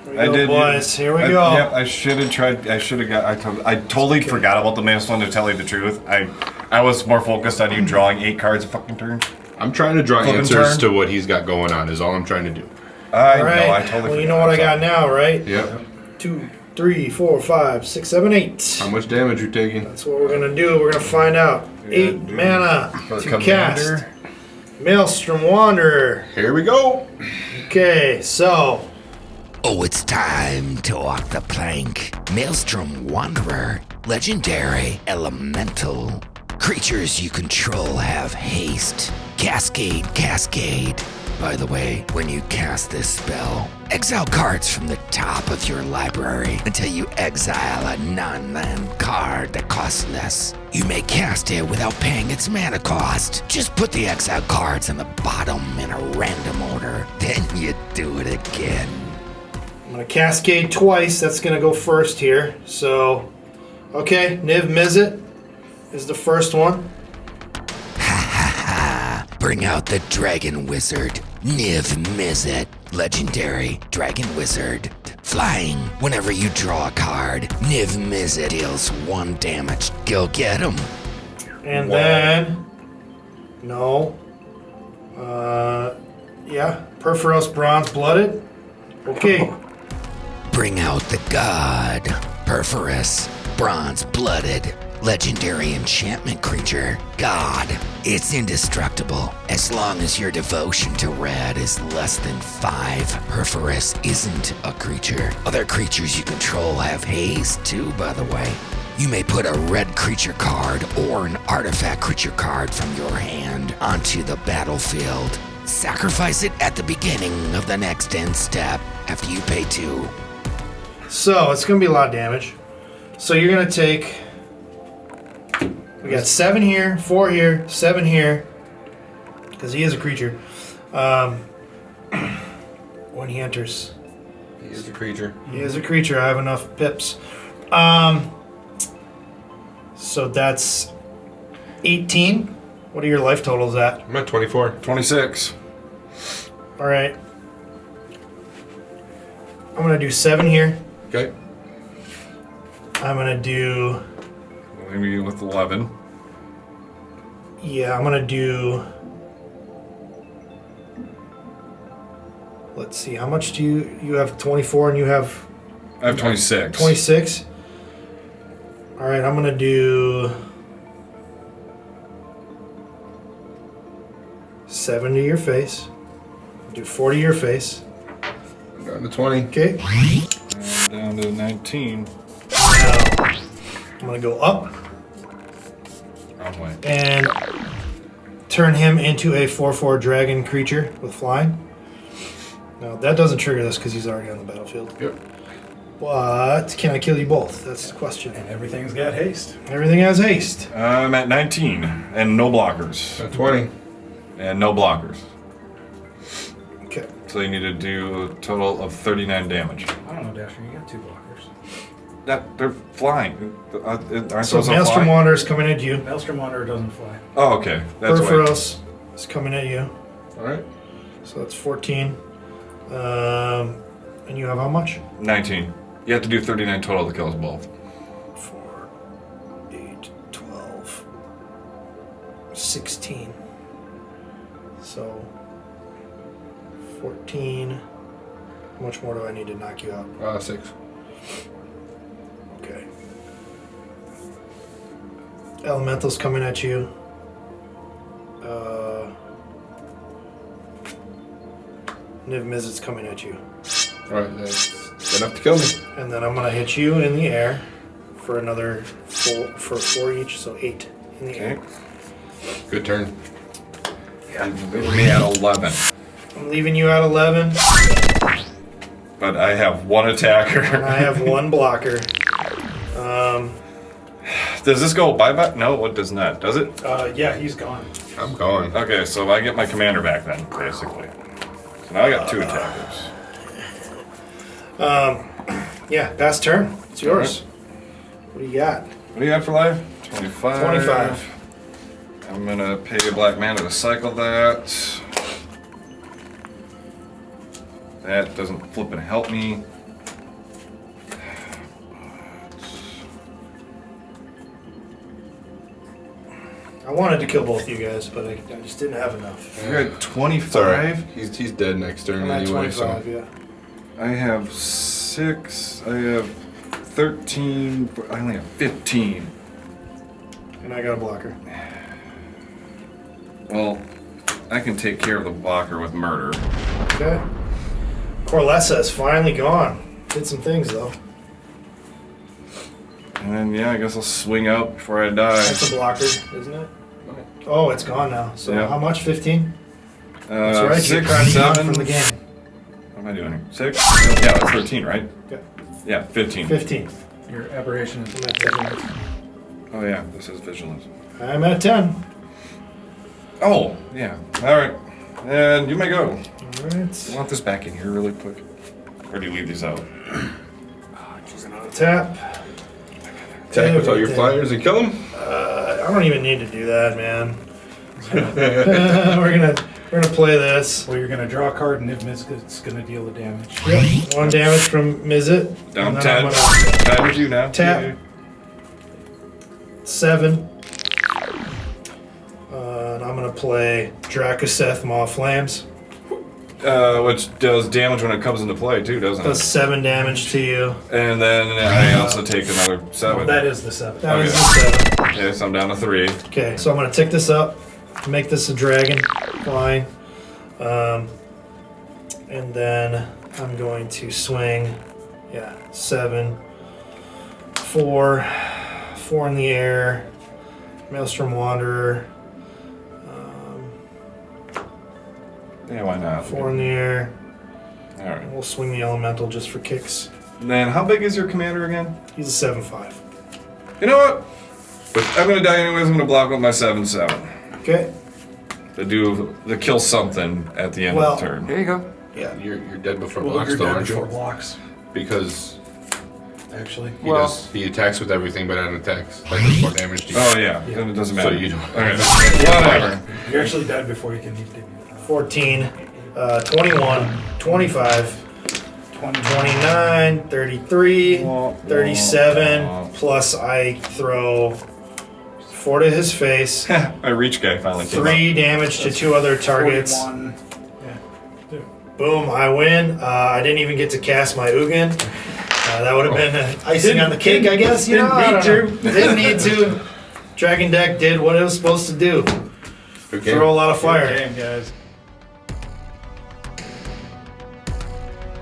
here we go, boys. Here we go. Yep, I should have tried. I should have got. I totally forgot about the Maelstrom, to tell you the truth. I was more focused on you drawing 8 cards a fucking turn. I'm trying to draw Flippin' answers turn. to what he's got going on, is all I'm trying to do. I All right. know. I totally. Well, you forgot. know what I I'm got now, right? Yep. 2, 3, 4, 5, 6, 7, 8. How much damage you taking? That's what we're gonna do. We're gonna find out. 8 mana For to Commander. cast. Maelstrom Wanderer. Here we go. Okay, so Oh, it's time to walk the plank. Maelstrom Wanderer, legendary, elemental. Creatures you control have haste. Cascade, cascade. By the way, when you cast this spell, exile cards from the top of your library until you exile a non-land card that costs less. You may cast it without paying its mana cost. Just put the exile cards on the bottom in a random order. Then you do it again. I'm gonna cascade twice. That's gonna go first here. So, okay, Niv Mizzet is the first one. Bring out the Dragon Wizard, Niv Mizzet, legendary Dragon Wizard. Flying, whenever you draw a card, Niv Mizzet deals 1 damage. Go get him. And then, no. Yeah, Perforos Bronze Blooded. Okay. Bring out the god, Perforos, Bronze-Blooded, legendary enchantment creature, god. It's indestructible as long as your devotion to red is less than 5. Perforos isn't a creature. Other creatures you control have haste too, by the way. You may put a red creature card or an artifact creature card from your hand onto the battlefield. Sacrifice it at the beginning of the next end step after you pay 2. So it's going to be a lot of damage. So you're going to take... We got 7 here, 4 here, 7 here. Because he is a creature. When he enters. He is a creature. He is a creature. I have enough pips. So that's 18. What are your life totals at? I'm at 24. 26. All right. I'm going to do 7 here. Okay. I'm going to do... Maybe with 11. Yeah, I'm going to do... Let's see, how much do you have 24 and you have... I have 26. 26? All right, I'm going to do... 7 to your face. Do 4 to your face. I'm down to 20. Okay. And down to 19. Now, I'm going to go up Wrong way. and turn him into a 4/4 dragon creature with flying. Now, that doesn't trigger this because he's already on the battlefield. Yep. But can I kill you both? That's the question. And everything's got haste. Everything has haste. I'm at 19 and no blockers. At 20. And no blockers. Okay. So you need to do a total of 39 damage. I don't know, Dasher, you got 2 blockers. They're flying. Aren't So those Maelstrom flying? Wanderer is coming at you. Maelstrom Wanderer doesn't fly. Oh, okay. That's why. Perforos is coming at you. Alright. So that's 14. And you have how much? 19. You have to do 39 total to kill us both. 4, 8, 12, 16. So 14. How much more do I need to knock you out? 6. Okay. Elemental's coming at you. Niv Mizzet's coming at you. Alright, that's enough to kill me. And then I'm going to hit you in the air for another 4 each, so 8 in the air. Okay. Good turn. Yeah. Me at 11. I'm leaving you at 11, But I have 1 attacker. and I have 1 blocker. Does this go bye-bye? No, it does not. Does it? Yeah, he's gone. I'm going. Okay, so I get my commander back then, basically. So now I got 2 attackers. Yeah, pass turn. It's yours. What do you got? What do you got for life? 25. 25. I'm gonna pay a black mana to cycle that. That doesn't flip and help me. I wanted to kill both of you guys, but I just didn't have enough. You're at 25. Sorry. He's dead next turn I'm at anyway, 25, so. yeah. I have 6. I have 13. I only have 15. And I got a blocker. Well, I can take care of the blocker with murder. Okay. Corlessa is finally gone. Did some things, though. And then, yeah, I guess I'll swing out before I die. That's a blocker, isn't it? Oh, it's gone now. So Yeah. how much? 15? That's right. 6, You're gone 7. from the game. What am I doing here? 6? Yeah, that's 13, right? Okay. Yeah, 15. 15. Your aberration is I'm at 10. Oh, yeah, this is vigilance. I'm at 10. Oh, yeah. All right. And you may go. All right. I want this back in here really quick. Or do you leave these out? Tap. Attack with all your Everything. flyers and kill him? I don't even need to do that, man. We're gonna play this. Well, you're gonna draw a card, and if it's gonna deal the damage. Yep. 1 damage from Mizzet. Down And then 10. I'm gonna That was you now. tap 7. And I'm gonna play Dracoseth Maw Flames. Which does damage when it comes into play too, doesn't Does it? 7 damage to you. And then I also take another 7. That is the 7. That is Okay. the 7. Okay, so I'm down to 3. Okay, so I'm gonna tick this up, make this a dragon. Fine. And then I'm going to swing. Yeah, 7, 4, 4 in the air. Maelstrom Wanderer. Yeah, why not? 4 in the air. All right. We'll swing the elemental just for kicks. And then how big is your commander again? He's a 7/5. You know what? I'm gonna die anyways. I'm gonna block with my 7/7. Okay. To kill something at the end Well, of the turn. There you go. Yeah. You're dead before Well, blocks, you're though, dead aren't before you? blocks, Because actually. he attacks with everything but attacks. Like there's more damage to you. Oh yeah, then it doesn't matter. So you don't. Okay, whatever. You're actually dead before you can do 14, 21, 25, 29, 33, 37, plus I throw 4 to his face, My reach guy finally came 3 damage to 2 other targets. 41. Boom, I win. I didn't even get to cast my Ugin. That would have been icing on the cake, I guess. You know, I don't know. Didn't need to. Dragon deck did what it was supposed to do. Okay. Throw a lot of fire. Damn, guys.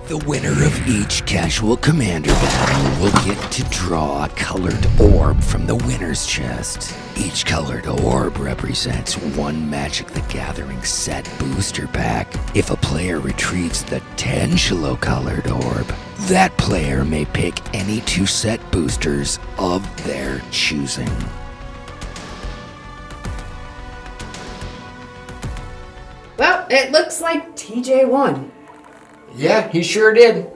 The winner of each Casual Commander battle will get to draw a colored orb from the winner's chest. Each colored orb represents 1 Magic the Gathering set booster pack. If a player retrieves the Tangelo colored orb, that player may pick any 2 set boosters of their choosing. Well, it looks like TJ won. Yeah, he sure did.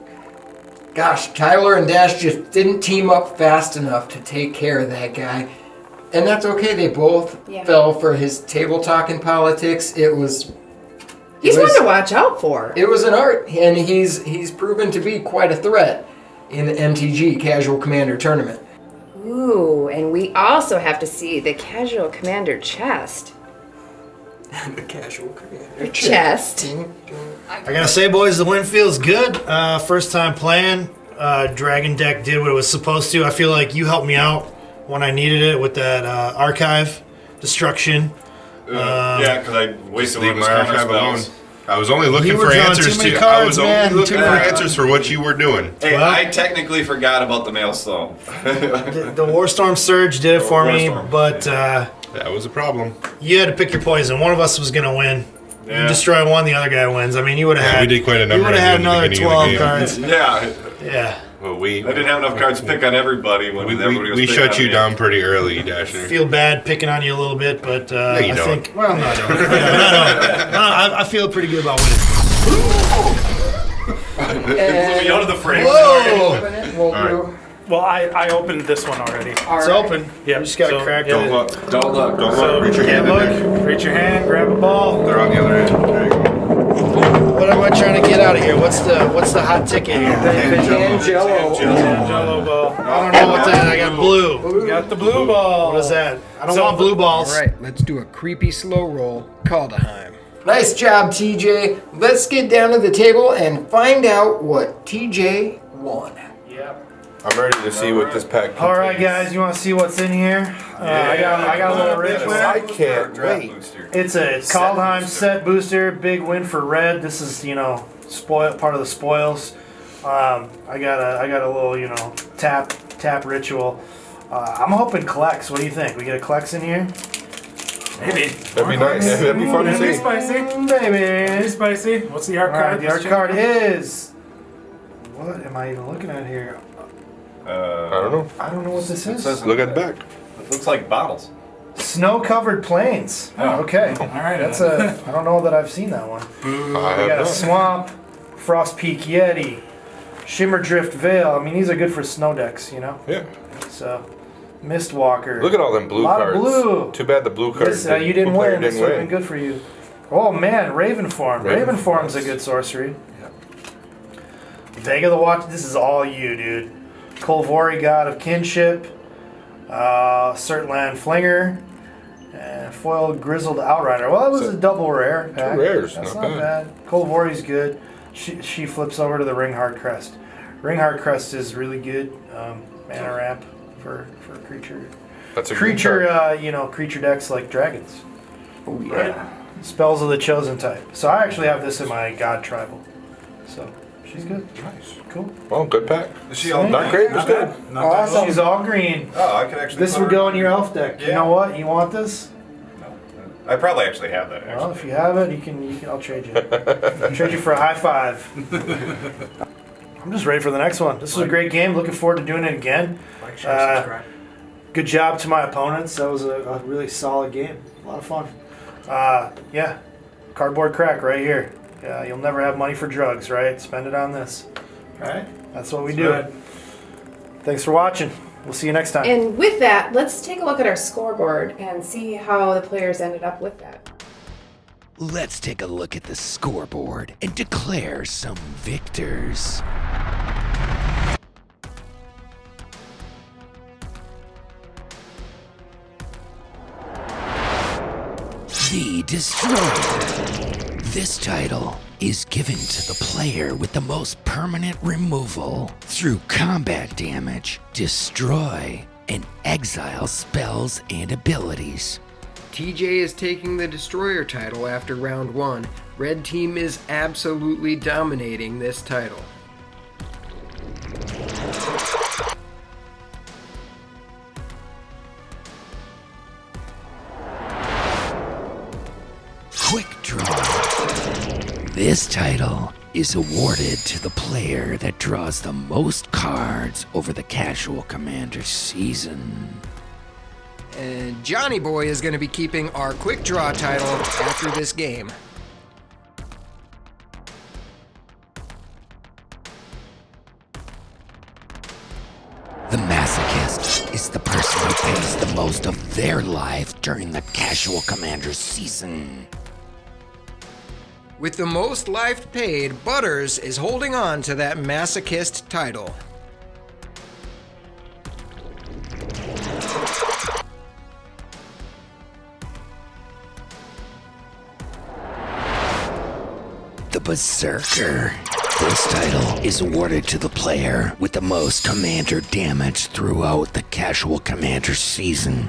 Gosh, Tyler and Dash just didn't team up fast enough to take care of that guy. And that's okay, they both fell for his table talking politics. He's one to watch out for. It was an art, and he's proven to be quite a threat in the MTG Casual Commander tournament. Ooh, and we also have to see the Casual Commander chest. The Casual Commander Chest. I gotta say, boys, the win feels good. First time playing. Dragon deck did what it was supposed to. I feel like you helped me out when I needed it with that archive destruction. Yeah, because I wasted Leave one of my his counter archive alone. spells. I was only looking You were for drawing answers too many to. I cards, was only man. looking Too for many answers for what you were doing. Hey, Well- I technically forgot about the Maelstrom. The Warstorm Surge did it for me, Warstorm. but That was a problem. you had to pick your poison. One of us was gonna win. Yeah. You destroy one, the other guy wins. I mean, you would have Yeah, had. we did quite a number You would have of had you in the another beginning of 12 the game. cards. Yeah, Yeah. Well, I didn't have enough cards to pick on everybody when everybody was we picking shut on you me. down pretty early, Dasher. Feel bad picking on you a little bit, but I you don't. think. Well, no, I don't. Yeah, no, I feel pretty good about winning. It blew me out of the frame. Whoa! Well, I opened this one already. It's open. Yeah, You just gotta so- crack yeah. it. Don't look. Don't So, look. Reach your can't hand in there. look. Reach your hand, grab a ball. They're on the other end. There you go. What am I trying to get out of here? What's the hot ticket here? Tangelo. Jello ball. I don't know what that. I got blue. You got the blue ball. What is that? I don't So- want blue balls. All right, let's do a creepy slow roll. Kaldheim. Nice job, TJ. Let's get down to the table and find out what TJ won. Yep. I'm ready to see what this pack contains. All right, guys, you want to see what's in here? I got a little rich one. I can't wait. It's a Kaldheim set booster, big win for red. This is part of the spoils. I got a little tap ritual. I'm hoping Klex. What do you think? We get a Klex in here? Maybe. That'd be nice. That'd be fun to That'd be see. spicy. Baby. Pretty spicy. What's the art All right, card? the art card is. What am I even looking at here? I don't know. I don't know what this is. Look at the back. It looks like bottles. Snow-covered plains. Oh. Okay. All right. That's a. I don't know that I've seen that one. I We have got a not. swamp, frost peak yeti, shimmer drift veil. I mean, these are good for snow decks, Yeah. So, Mistwalker. Look at all them blue Lot cards. of blue. Too bad the blue cards. You didn't blue player win. This Didn't would have win. been good for you. Oh man, Ravenform. Ravenform's a good sorcery. Vega the Watch. This is all you, dude. Kolvori, God of Kinship. Certland Flinger. And foiled Grizzled Outrider. Well, that was a double rare pack. 2 rares. That's not not bad. Kolvori's good. She flips over to the Ringhard Crest. Ringhard Crest is really good. Mana ramp for creature. That's a good Creature, card. creature decks like dragons. Oh yeah. Spells of the Chosen type. So I actually have this in my God Tribal. So she's good. Nice. Cool. Well, good pack. Is she all Not great, but Not good. bad. Not bad. Awesome. She's all green. Oh, I could actually. This put would her- go in your elf deck. You Yeah. know what? You want this? I probably actually have that. Well, Actually. if you have it, you can. I'll trade you. I'll trade you for a high five. I'm just ready for the next one. This was a great game. Looking forward to doing it again. Like, share, subscribe. Good job to my opponents. That was a really solid game. A lot of fun. Yeah, cardboard crack right here. Yeah, you'll never have money for drugs, right? Spend it on this. Right? That's what we do. Right. Thanks for watching. We'll see you next time. And with that, let's take a look at our scoreboard and see how the players ended up with that. Let's take a look at the scoreboard and declare some victors. The Destroyer. This title is given to the player with the most permanent removal through combat damage, destroy, and exile spells and abilities. TJ is taking the Destroyer title after round 1. Red team is absolutely dominating this title. Quick Draw. This title is awarded to the player that draws the most cards over the Casual Commander season. And Johnny Boy is going to be keeping our Quick Draw title after this game. The Masochist is the person who pays the most of their life during the Casual Commander season. With the most life paid, Butters is holding on to that Masochist title. The Berserker. This title is awarded to the player with the most commander damage throughout the Casual Commander season.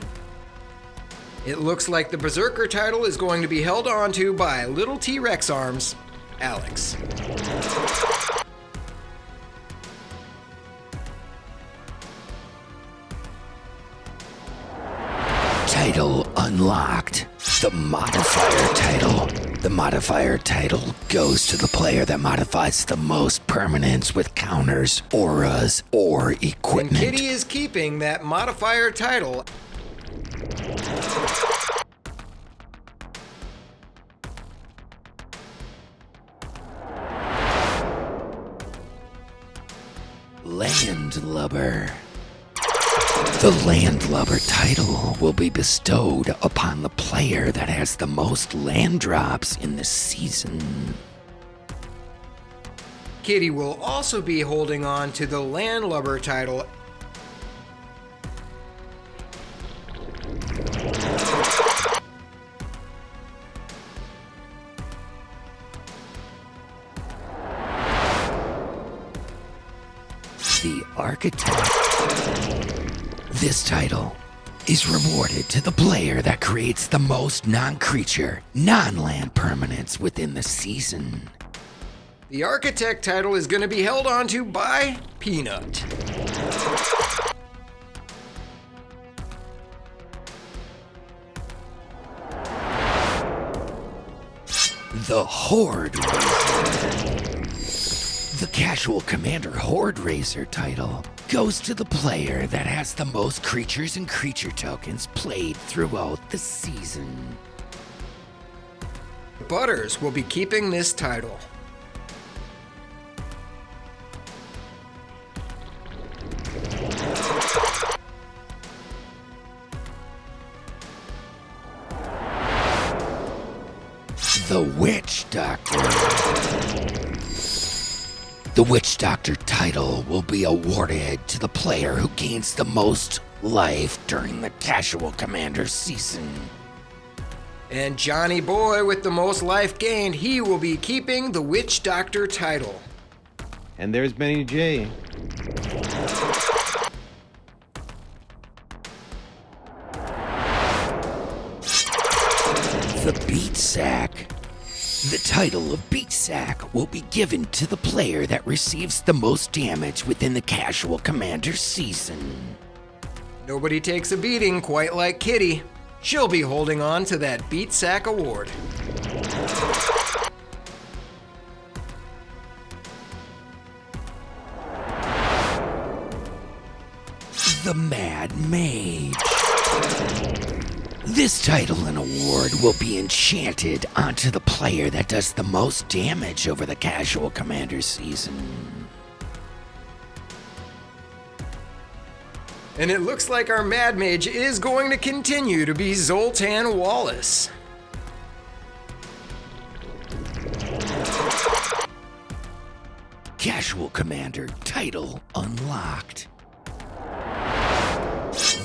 It looks like the Berserker title is going to be held on to by Little T-Rex Arms, Alex. Title unlocked. The Modifier title. The Modifier title goes to the player that modifies the most permanents with counters, auras, or And equipment. Kitty is keeping that Modifier title. Landlubber. The Landlubber title will be bestowed upon the player that has the most land drops in the season. Kitty will also be holding on to the Landlubber title. The Architect. This title is rewarded to the player that creates the most non-creature, non-land permanents within the season. The Architect title is going to be held on to by Peanut. The Horde Raiser. The Casual Commander Horde Raiser title goes to the player that has the most creatures and creature tokens played throughout the season. Butters will be keeping this title. The Witch Doctor. The Witch Doctor title will be awarded to the player who gains the most life during the Casual Commander season. And Johnny Boy with the most life gained, he will be keeping the Witch Doctor title. And there's Benny J. The Beat Sack. The title of Beat Sack will be given to the player that receives the most damage within the Casual Commander season. Nobody takes a beating quite like Kitty. She'll be holding on to that Beat Sack award. The Mad Mage. This title and award will be enchanted onto the player that does the most damage over the Casual Commander season. And it looks like our Mad Mage is going to continue to be Zoltan Wallace. Casual Commander title unlocked.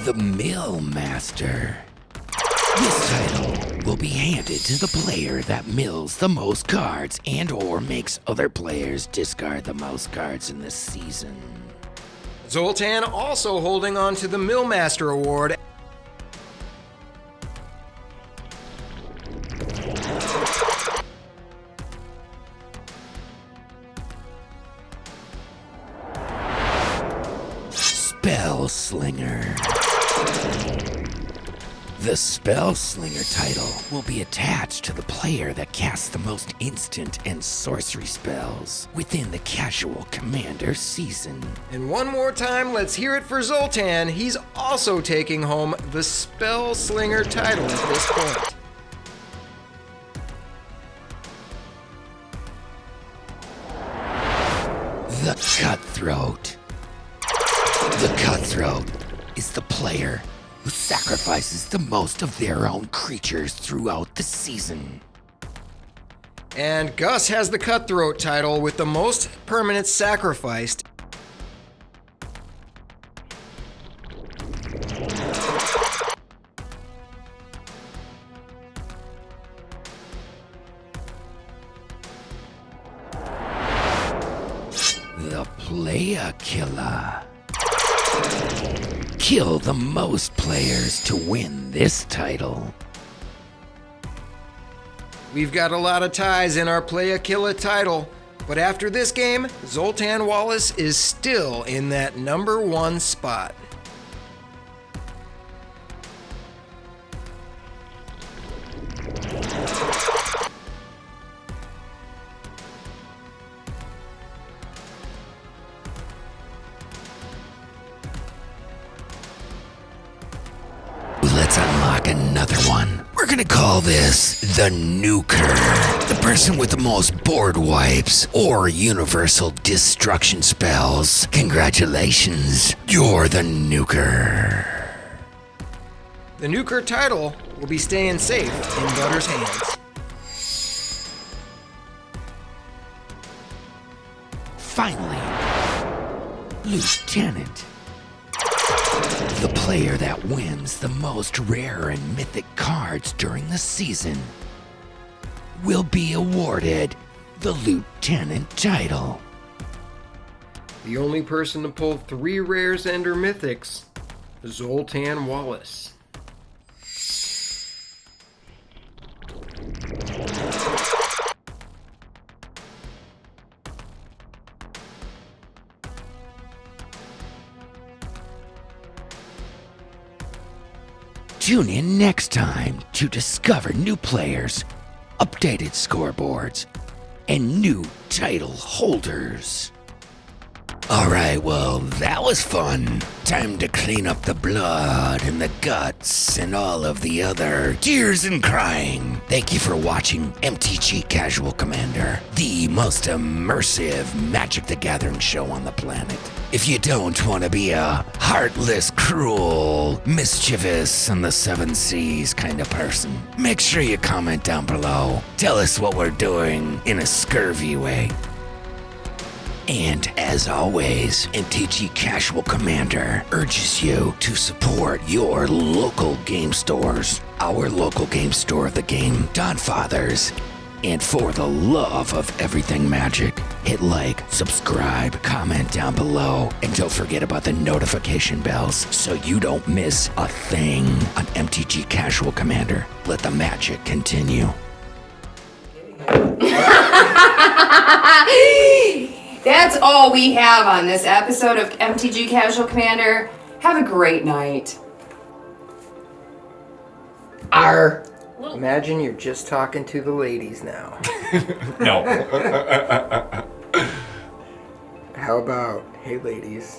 The Mill Master. This title will be handed to the player that mills the most cards and or makes other players discard the most cards in this season. Zoltan also holding on to the Millmaster Award. Spell Slinger. The Spell Slinger title will be attached to the player that casts the most instant and sorcery spells within the Casual Commander season. And one more time, let's hear it for Zoltan. He's also taking home the Spell Slinger title at this point. The Cutthroat. The Cutthroat is the player who sacrifices the most of their own creatures throughout the season. And Gus has the Cutthroat title with the most permanents sacrificed. The Player Killer. Kill the most players to win this title. We've got a lot of ties in our Playa Killa title, but after this game, Zoltan Wallace is still in that number 1 spot. Let's unlock another one. We're gonna call this the Nuker. The person with the most board wipes or universal destruction spells. Congratulations, you're the Nuker. The Nuker title will be staying safe in Butter's hands. Finally, Lieutenant. The player that wins the most rare and mythic cards during the season will be awarded the Lieutenant title. The only person to pull 3 rares and or mythics, Zoltan Wallace. Tune in next time to discover new players, updated scoreboards, and new title holders. Alright, well, that was fun. Time to clean up the blood and the guts and all of the other tears and crying. Thank you for watching MTG Casual Commander, the most immersive Magic the Gathering show on the planet. If you don't want to be a heartless, cruel, mischievous, and the seven seas kind of person, make sure you comment down below. Tell us what we're doing in a scurvy way. And as always, MTG Casual Commander urges you to support your local game stores. Our local game store of the game, Dawnfathers. And for the love of everything magic, hit like, subscribe, comment down below, and don't forget about the notification bells so you don't miss a thing on MTG Casual Commander. Let the magic continue. That's all we have on this episode of MTG Casual Commander. Have a great night. Imagine you're just talking to the ladies now. No. How about, hey ladies,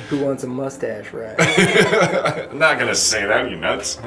who wants a mustache ride? I'm not gonna say that, you nuts.